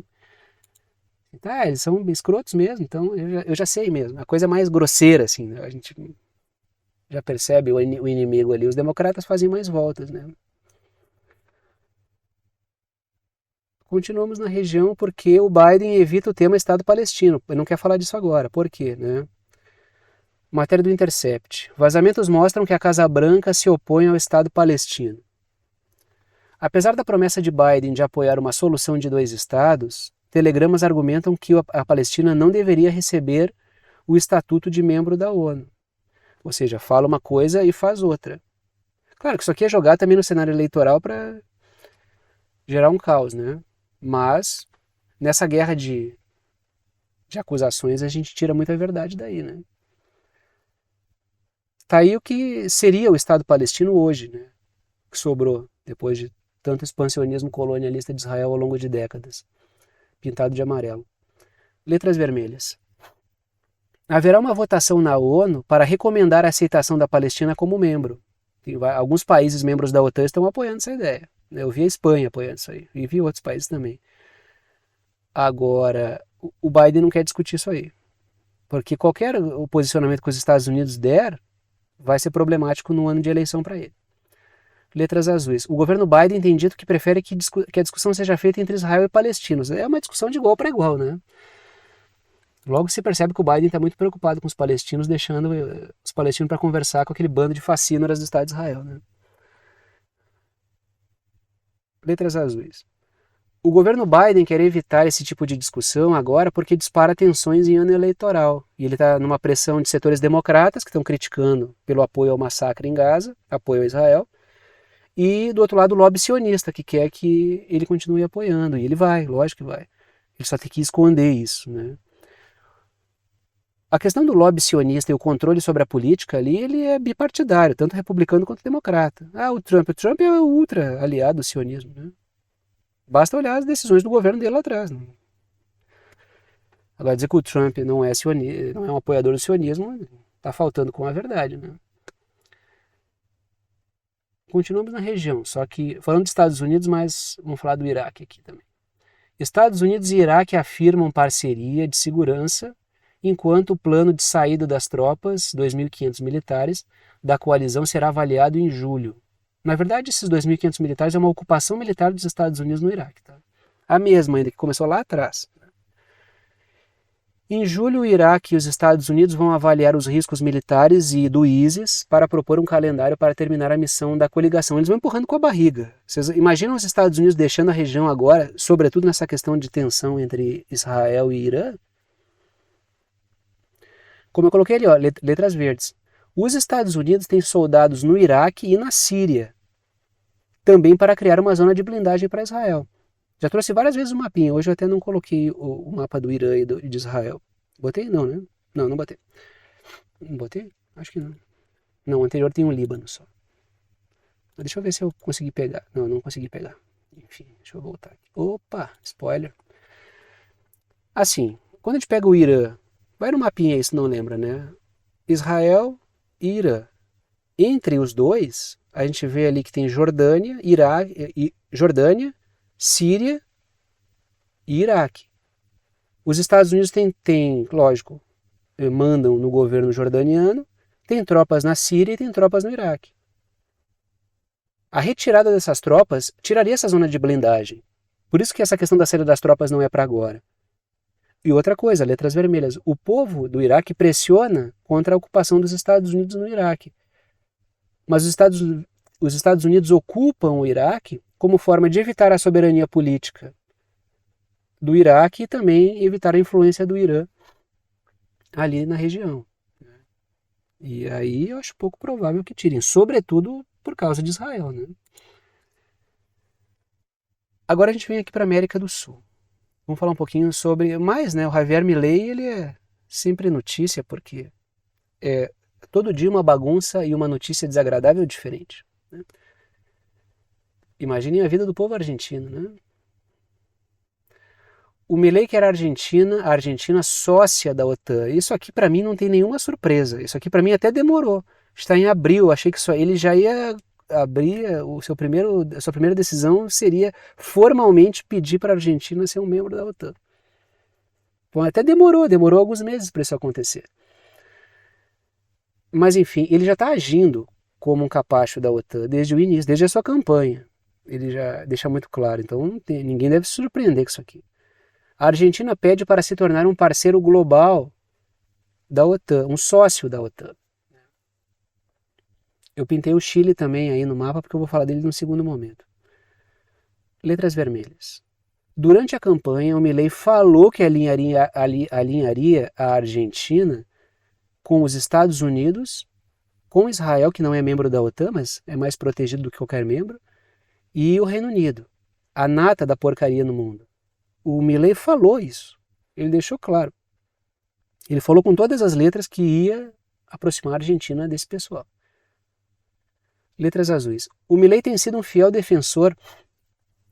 Tá, eles são escrotos mesmo, então eu já sei mesmo. A coisa mais grosseira, assim, né? A gente já percebe o inimigo ali. Os democratas fazem mais voltas, né? Continuamos na região porque o Biden evita o tema Estado palestino. Ele não quer falar disso agora. Por quê, né? Matéria do Intercept. Vazamentos mostram que a Casa Branca se opõe ao Estado palestino. Apesar da promessa de Biden de apoiar uma solução de dois estados, telegramas argumentam que a Palestina não deveria receber o estatuto de membro da ONU. Ou seja, fala uma coisa e faz outra. Claro que isso aqui é jogar também no cenário eleitoral para gerar um caos, né? Mas nessa guerra de acusações a gente tira muita verdade daí, né? Tá aí o que seria o Estado palestino hoje, né? Que sobrou depois de tanto expansionismo colonialista de Israel ao longo de décadas, pintado de amarelo. Letras vermelhas. Haverá uma votação na ONU para recomendar a aceitação da Palestina como membro. Alguns países membros da OTAN estão apoiando essa ideia. Eu vi a Espanha apoiando isso aí, e vi outros países também. Agora, o Biden não quer discutir isso aí, porque qualquer posicionamento que os Estados Unidos der vai ser problemático no ano de eleição para ele. Letras azuis. O governo Biden tem dito que prefere que a discussão seja feita entre Israel e palestinos. É uma discussão de igual para igual, né? Logo se percebe que o Biden está muito preocupado com os palestinos, deixando os palestinos para conversar com aquele bando de facínoras do Estado de Israel, né? Letras azuis. O governo Biden quer evitar esse tipo de discussão agora porque dispara tensões em ano eleitoral. E ele está numa pressão de setores democratas que estão criticando pelo apoio ao massacre em Gaza, apoio a Israel, e do outro lado o lobby sionista, que quer que ele continue apoiando. E ele vai, lógico que vai. Ele só tem que esconder isso, né? A questão do lobby sionista e o controle sobre a política ali, ele é bipartidário, tanto republicano quanto democrata. O Trump é o ultra aliado do sionismo, né? Basta olhar as decisões do governo dele lá atrás. Né? Agora dizer que o Trump não é sionista, não é um apoiador do sionismo, está faltando com a verdade, né? Continuamos na região, só que falando dos Estados Unidos, mas vamos falar do Iraque aqui também. Estados Unidos e Iraque afirmam parceria de segurança, enquanto o plano de saída das tropas, 2.500 militares, da coalizão será avaliado em julho. Na verdade, esses 2.500 militares é uma ocupação militar dos Estados Unidos no Iraque. Tá? A mesma ainda, que começou lá atrás. Em julho, o Iraque e os Estados Unidos vão avaliar os riscos militares e do ISIS para propor um calendário para terminar a missão da coligação. Eles vão empurrando com a barriga. Vocês imaginam os Estados Unidos deixando a região agora, sobretudo nessa questão de tensão entre Israel e Irã? Como eu coloquei ali, ó, letras verdes. Os Estados Unidos têm soldados no Iraque e na Síria, também para criar uma zona de blindagem para Israel. Já trouxe várias vezes o mapinha, hoje eu até não coloquei o mapa do Irã e de Israel. Botei? Não, né? Não, não botei. Não botei? Acho que não. Não, o anterior tem um Líbano só. Mas deixa eu ver se eu consegui pegar. Não, não consegui pegar. Enfim, deixa eu voltar aqui. Opa, spoiler. Assim, quando a gente pega o Irã, vai no mapinha aí se não lembra, né? Israel e Irã. Entre os dois, a gente vê ali que tem Jordânia, Jordânia, Síria e Iraque. Os Estados Unidos têm, lógico, mandam no governo jordaniano, tem tropas na Síria e tem tropas no Iraque. A retirada dessas tropas tiraria essa zona de blindagem. Por isso que essa questão da saída das tropas não é para agora. E outra coisa, letras vermelhas, o povo do Iraque pressiona contra a ocupação dos Estados Unidos no Iraque. Mas os Estados Unidos ocupam o Iraque como forma de evitar a soberania política do Iraque e também evitar a influência do Irã ali na região. E aí eu acho pouco provável que tirem, sobretudo por causa de Israel. Né? Agora a gente vem aqui para a América do Sul. Vamos falar um pouquinho sobre... Mas, né, o Javier Milei, ele é sempre notícia, porque é todo dia uma bagunça e uma notícia desagradável diferente. Né? Imaginem a vida do povo argentino, né? O Milei que era a Argentina sócia da OTAN. Isso aqui para mim não tem nenhuma surpresa. Isso aqui para mim até demorou. Está em abril, achei que ele já ia abrir a sua primeira decisão seria formalmente pedir para a Argentina ser um membro da OTAN. Bom, até demorou alguns meses para isso acontecer. Mas enfim, ele já está agindo como um capacho da OTAN desde o início, desde a sua campanha. Ele já deixa muito claro, então ninguém deve se surpreender com isso aqui. A Argentina pede para se tornar um parceiro global da OTAN, um sócio da OTAN. Eu pintei o Chile também aí no mapa porque eu vou falar dele num segundo momento. Letras vermelhas. Durante a campanha, o Milei falou que alinharia a Argentina com os Estados Unidos com Israel, que não é membro da OTAN, mas é mais protegido do que qualquer membro, e o Reino Unido, a nata da porcaria no mundo. O Milei falou isso, ele deixou claro. Ele falou com todas as letras que ia aproximar a Argentina desse pessoal. Letras azuis. O Milei tem sido um fiel defensor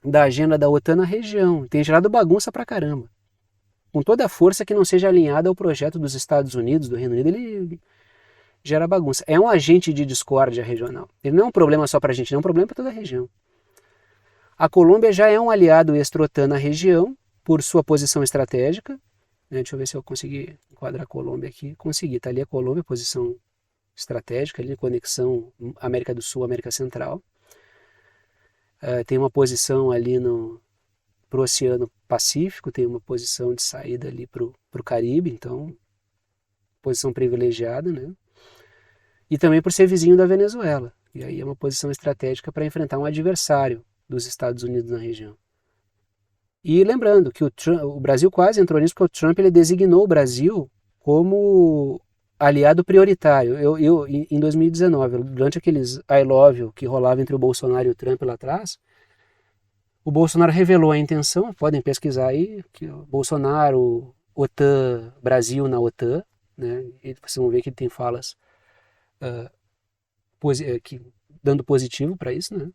da agenda da OTAN na região, tem gerado bagunça pra caramba. Com toda a força que não seja alinhada ao projeto dos Estados Unidos, do Reino Unido, ele gera bagunça. É um agente de discórdia regional. Ele não é um problema só para a gente, é um problema para toda a região. A Colômbia já é um aliado ex-OTAN na região, por sua posição estratégica. Deixa eu ver se eu consegui enquadrar a Colômbia aqui. Consegui, está ali a Colômbia, posição estratégica, ali, conexão América do Sul, América Central. Tem uma posição ali para o Oceano Pacífico, tem uma posição de saída ali para o Caribe, então, posição privilegiada, né? E também por ser vizinho da Venezuela. E aí é uma posição estratégica para enfrentar um adversário dos Estados Unidos na região. E lembrando que o Brasil quase entrou nisso porque o Trump ele designou o Brasil como aliado prioritário. Em 2019, durante aqueles I love you que rolava entre o Bolsonaro e o Trump lá atrás, o Bolsonaro revelou a intenção, podem pesquisar aí, que o Bolsonaro, OTAN, Brasil na OTAN, né? E vocês vão ver que ele tem falas dando positivo para isso, né?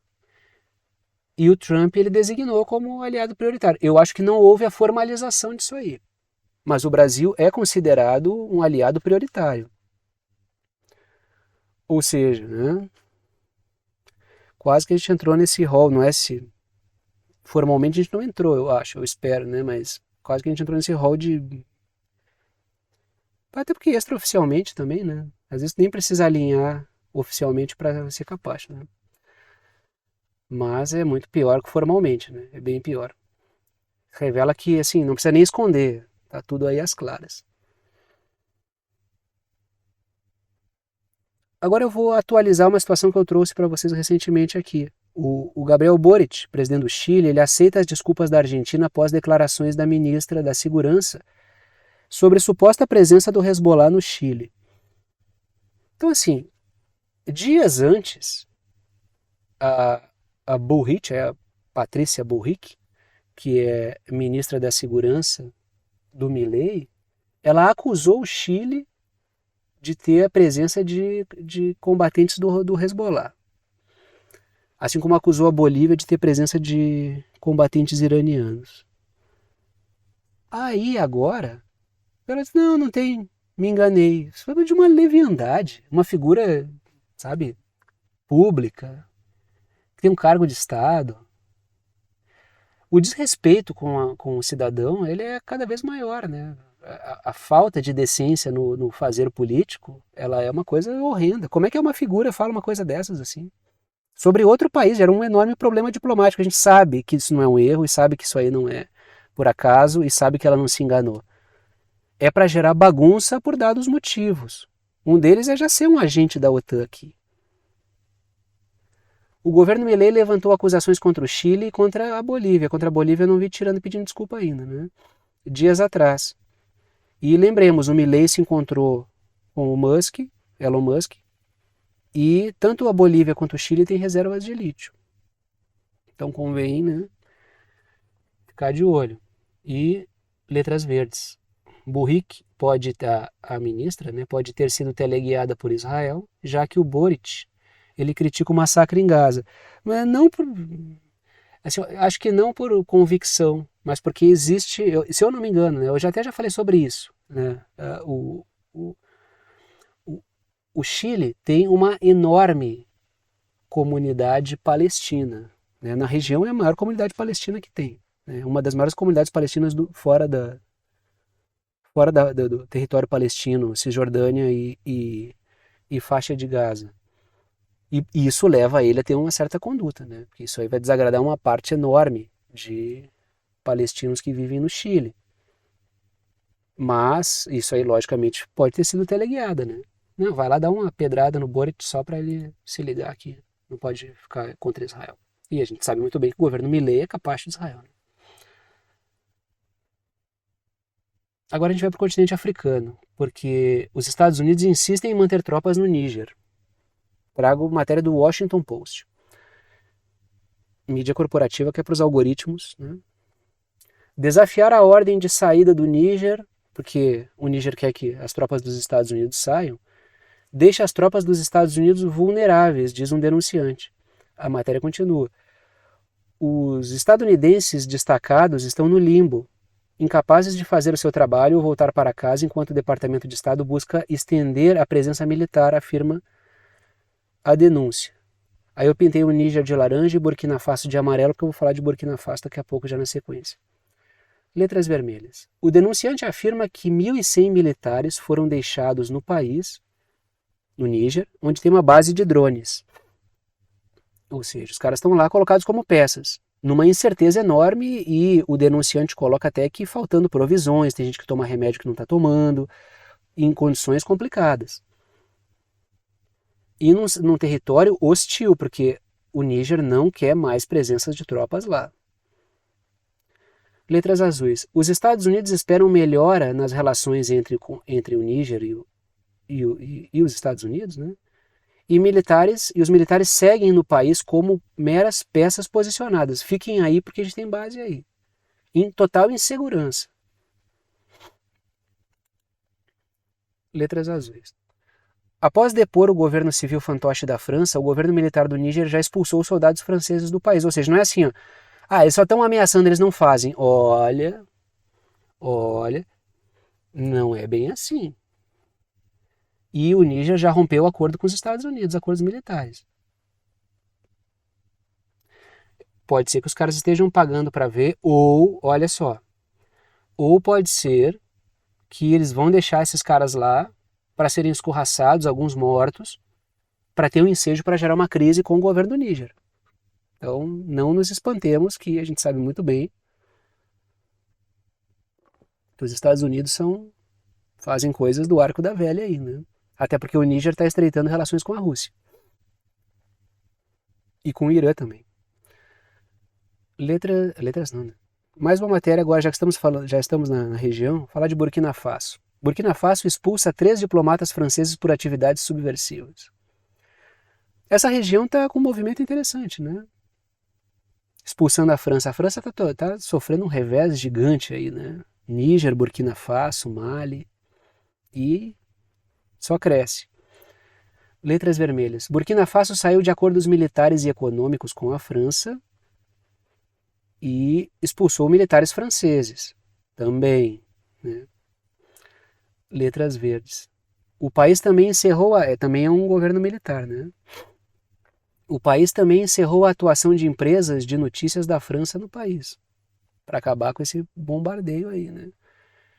E o Trump ele designou como aliado prioritário. Eu acho que não houve a formalização disso aí, mas o Brasil é considerado um aliado prioritário. Ou seja, né? Quase que a gente entrou nesse rol, não é se formalmente a gente não entrou, eu acho, eu espero, né? Mas quase que a gente entrou nesse rol de até porque extraoficialmente também, né? Às vezes nem precisa alinhar oficialmente para ser capaz, né? Mas é muito pior que formalmente, né? É bem pior. Revela que, assim, não precisa nem esconder. Tá tudo aí às claras. Agora eu vou atualizar uma situação que eu trouxe para vocês recentemente aqui. O Gabriel Boric, presidente do Chile, ele aceita as desculpas da Argentina após declarações da ministra da Segurança sobre suposta presença do Hezbollah no Chile. Então, assim, dias antes, a Bullrich, a Patrícia Bullrich, que é ministra da Segurança do Milei, ela acusou o Chile de ter a presença de combatentes do Hezbollah. Assim como acusou a Bolívia de ter presença de combatentes iranianos. Aí agora, ela disse, não tem, me enganei. Isso foi de uma leviandade, uma figura, sabe, pública, que tem um cargo de Estado. O desrespeito com o cidadão, ele é cada vez maior, né? A falta de decência no fazer político, ela é uma coisa horrenda. Como é que uma figura fala uma coisa dessas assim? Sobre outro país, gera um enorme problema diplomático. A gente sabe que isso não é um erro, e sabe que isso aí não é por acaso, e sabe que ela não se enganou. É para gerar bagunça por dados motivos. Um deles é já ser um agente da OTAN aqui. O governo Milei levantou acusações contra o Chile e contra a Bolívia. Contra a Bolívia eu não vi tirando e pedindo desculpa ainda, né? Dias atrás. E lembremos, o Milei se encontrou com o Elon Musk, e tanto a Bolívia quanto o Chile têm reservas de lítio. Então convém, né, ficar de olho. E letras verdes. Bullrich pode estar, a ministra, né, pode ter sido teleguiada por Israel, já que o Boric ele critica o massacre em Gaza. Mas não por, assim, acho que não por convicção, mas porque existe, se eu não me engano, né, eu já falei sobre isso, né, o Chile tem uma enorme comunidade palestina, né? Na região é a maior comunidade palestina que tem, né? Uma das maiores comunidades palestinas fora do território palestino, Cisjordânia e faixa de Gaza. E isso leva ele a ter uma certa conduta, né? Porque isso aí vai desagradar uma parte enorme de palestinos que vivem no Chile. Mas isso aí, logicamente, pode ter sido teleguiada, né? Não, vai lá dar uma pedrada no Boric só para ele se ligar que não pode ficar contra Israel. E a gente sabe muito bem que o governo Milei é capaz de Israel. Né? Agora a gente vai para o continente africano, porque os Estados Unidos insistem em manter tropas no Níger. Trago matéria do Washington Post. Mídia corporativa que é para os algoritmos, né? Desafiar a ordem de saída do Níger, porque o Níger quer que as tropas dos Estados Unidos saiam, deixa as tropas dos Estados Unidos vulneráveis, diz um denunciante. A matéria continua. Os estadunidenses destacados estão no limbo, incapazes de fazer o seu trabalho ou voltar para casa enquanto o Departamento de Estado busca estender a presença militar, afirma a denúncia. Aí eu pintei o Níger de laranja e Burkina Faso de amarelo, porque eu vou falar de Burkina Faso daqui a pouco já na sequência. Letras vermelhas. O denunciante afirma que 1.100 militares foram deixados no país, no Níger, onde tem uma base de drones. Ou seja, os caras estão lá colocados como peças, numa incerteza enorme, e o denunciante coloca até que faltando provisões, tem gente que toma remédio que não está tomando, em condições complicadas. E num território hostil, porque o Níger não quer mais presença de tropas lá. Letras azuis. Os Estados Unidos esperam melhora nas relações entre o Níger e os Estados Unidos, né? E os militares seguem no país como meras peças posicionadas. Fiquem aí porque a gente tem base aí. Em total insegurança. Letras azuis. Após depor o governo civil fantoche da França, o governo militar do Níger já expulsou os soldados franceses do país. Ou seja, não é assim, ó, eles só estão ameaçando, eles não fazem. Olha, não é bem assim. E o Níger já rompeu o acordo com os Estados Unidos, acordos militares. Pode ser que os caras estejam pagando para ver, ou, olha só, ou pode ser que eles vão deixar esses caras lá para serem escorraçados, alguns mortos, para ter um ensejo para gerar uma crise com o governo do Níger. Então, não nos espantemos, que a gente sabe muito bem que os Estados Unidos fazem coisas do arco da velha aí, né? Até porque o Níger está estreitando relações com a Rússia. E com o Irã também. Letras não, né? Mais uma matéria agora, já estamos na região, falar de Burkina Faso. Burkina Faso expulsa 3 diplomatas franceses por atividades subversivas. Essa região está com um movimento interessante, né? Expulsando a França. A França está sofrendo um revés gigante aí, né? Níger, Burkina Faso, Mali, e só cresce. Letras vermelhas. Burkina Faso saiu de acordos militares e econômicos com a França e expulsou militares franceses também, né? Letras verdes. O país também encerrou, também é um governo militar, né? O país também encerrou a atuação de empresas de notícias da França no país, para acabar com esse bombardeio aí, né?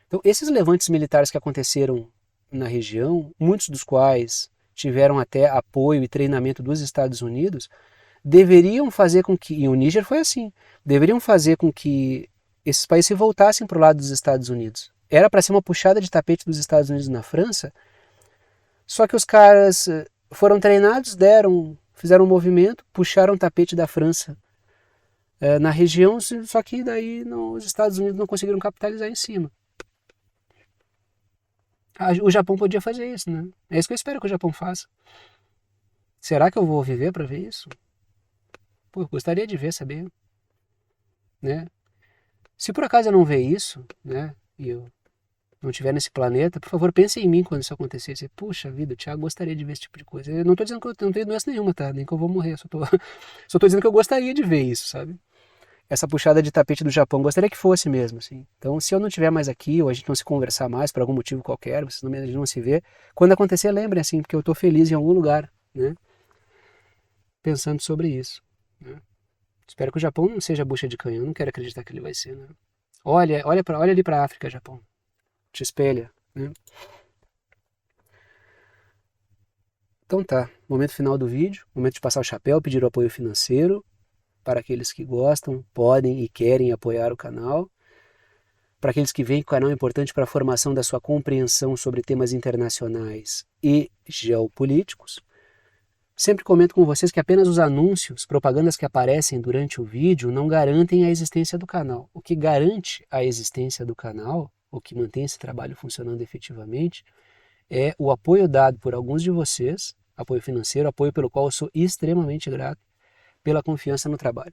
Então, esses levantes militares que aconteceram na região, muitos dos quais tiveram até apoio e treinamento dos Estados Unidos, deveriam fazer com que, e o Níger foi assim, deveriam fazer com que esses países se voltassem para o lado dos Estados Unidos. Era para ser uma puxada de tapete dos Estados Unidos na França, só que os caras foram treinados, fizeram um movimento, puxaram o tapete da França na região, só que daí os Estados Unidos não conseguiram capitalizar em cima. O Japão podia fazer isso, né? É isso que eu espero que o Japão faça. Será que eu vou viver para ver isso? Pô, eu gostaria de ver, saber, né? Se por acaso eu não ver isso, né, e eu não estiver nesse planeta, por favor, pense em mim quando isso acontecer. Você, puxa vida, o Thiago gostaria de ver esse tipo de coisa. Eu não estou dizendo que eu não tenho doença nenhuma, tá? Nem que eu vou morrer, só tô dizendo que eu gostaria de ver isso, sabe? Essa puxada de tapete do Japão, gostaria que fosse mesmo, assim. Então, se eu não estiver mais aqui, ou a gente não se conversar mais por algum motivo qualquer, vocês não se vê, quando acontecer, lembrem, assim, porque eu estou feliz em algum lugar, né? Pensando sobre isso, né? Espero que o Japão não seja bucha de canhão, não quero acreditar que ele vai ser, né? Olha ali para a África, Japão. Te espelha, né? Então tá, momento final do vídeo, momento de passar o chapéu, pedir o apoio financeiro para aqueles que gostam, podem e querem apoiar o canal. Para aqueles que veem que o canal é importante para a formação da sua compreensão sobre temas internacionais e geopolíticos. Sempre comento com vocês que apenas os anúncios, propagandas que aparecem durante o vídeo não garantem a existência do canal. O que garante a existência do canal, o que mantém esse trabalho funcionando efetivamente, é o apoio dado por alguns de vocês apoio financeiro, apoio pelo qual eu sou extremamente grato pela confiança no trabalho.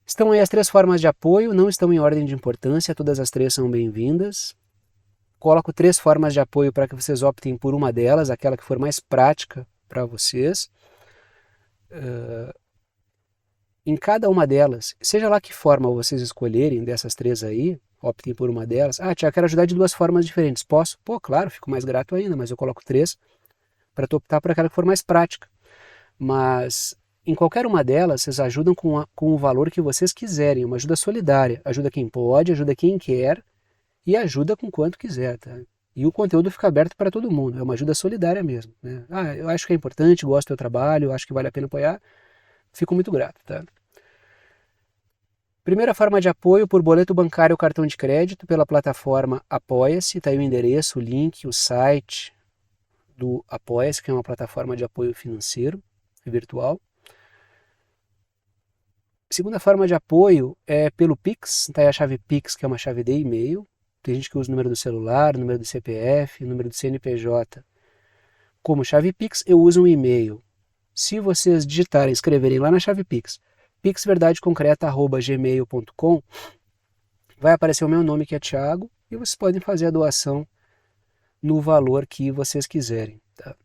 Estão aí as 3 formas de apoio, não estão em ordem de importância, todas as 3 são bem-vindas. Coloco 3 formas de apoio para que vocês optem por uma delas, aquela que for mais prática para vocês. Em cada uma delas, seja lá que forma vocês escolherem dessas 3 aí, optem por uma delas. Ah, Tiago, quero ajudar de 2 formas diferentes. Posso? Pô, claro, fico mais grato ainda, mas eu coloco 3 para tu optar por aquela que for mais prática. Mas em qualquer uma delas, vocês ajudam com o valor que vocês quiserem, uma ajuda solidária. Ajuda quem pode, ajuda quem quer e ajuda com quanto quiser, tá? E o conteúdo fica aberto para todo mundo, é uma ajuda solidária mesmo, né? Ah, eu acho que é importante, gosto do teu trabalho, acho que vale a pena apoiar, fico muito grato, tá? Primeira forma de apoio por boleto bancário ou cartão de crédito pela plataforma Apoia-se, tá aí o endereço, o link, o site do Apoia-se, que é uma plataforma de apoio financeiro virtual. Segunda forma de apoio é pelo Pix, tá aí a chave Pix, que é uma chave de e-mail. Tem gente que usa o número do celular, o número do CPF, o número do CNPJ. Como chave Pix, eu uso um e-mail. Se vocês digitarem, escreverem lá na chave Pix, pixverdadeconcreta@gmail.com, vai aparecer o meu nome, que é Thiago, e vocês podem fazer a doação no valor que vocês quiserem. Tá?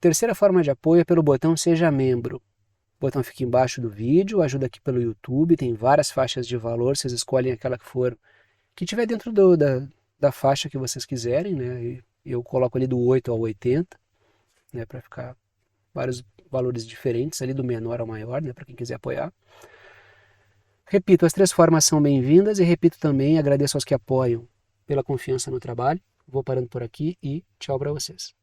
Terceira forma de apoio é pelo botão Seja Membro. O botão fica embaixo do vídeo, ajuda aqui pelo YouTube, tem várias faixas de valor, vocês escolhem aquela que tiver dentro da faixa que vocês quiserem, né? E eu coloco ali do 8 ao 80, né? Para ficar vários valores diferentes, ali do menor ao maior, né? Para quem quiser apoiar. Repito, as 3 formas são bem-vindas e repito também, agradeço aos que apoiam pela confiança no trabalho. Vou parando por aqui e tchau para vocês.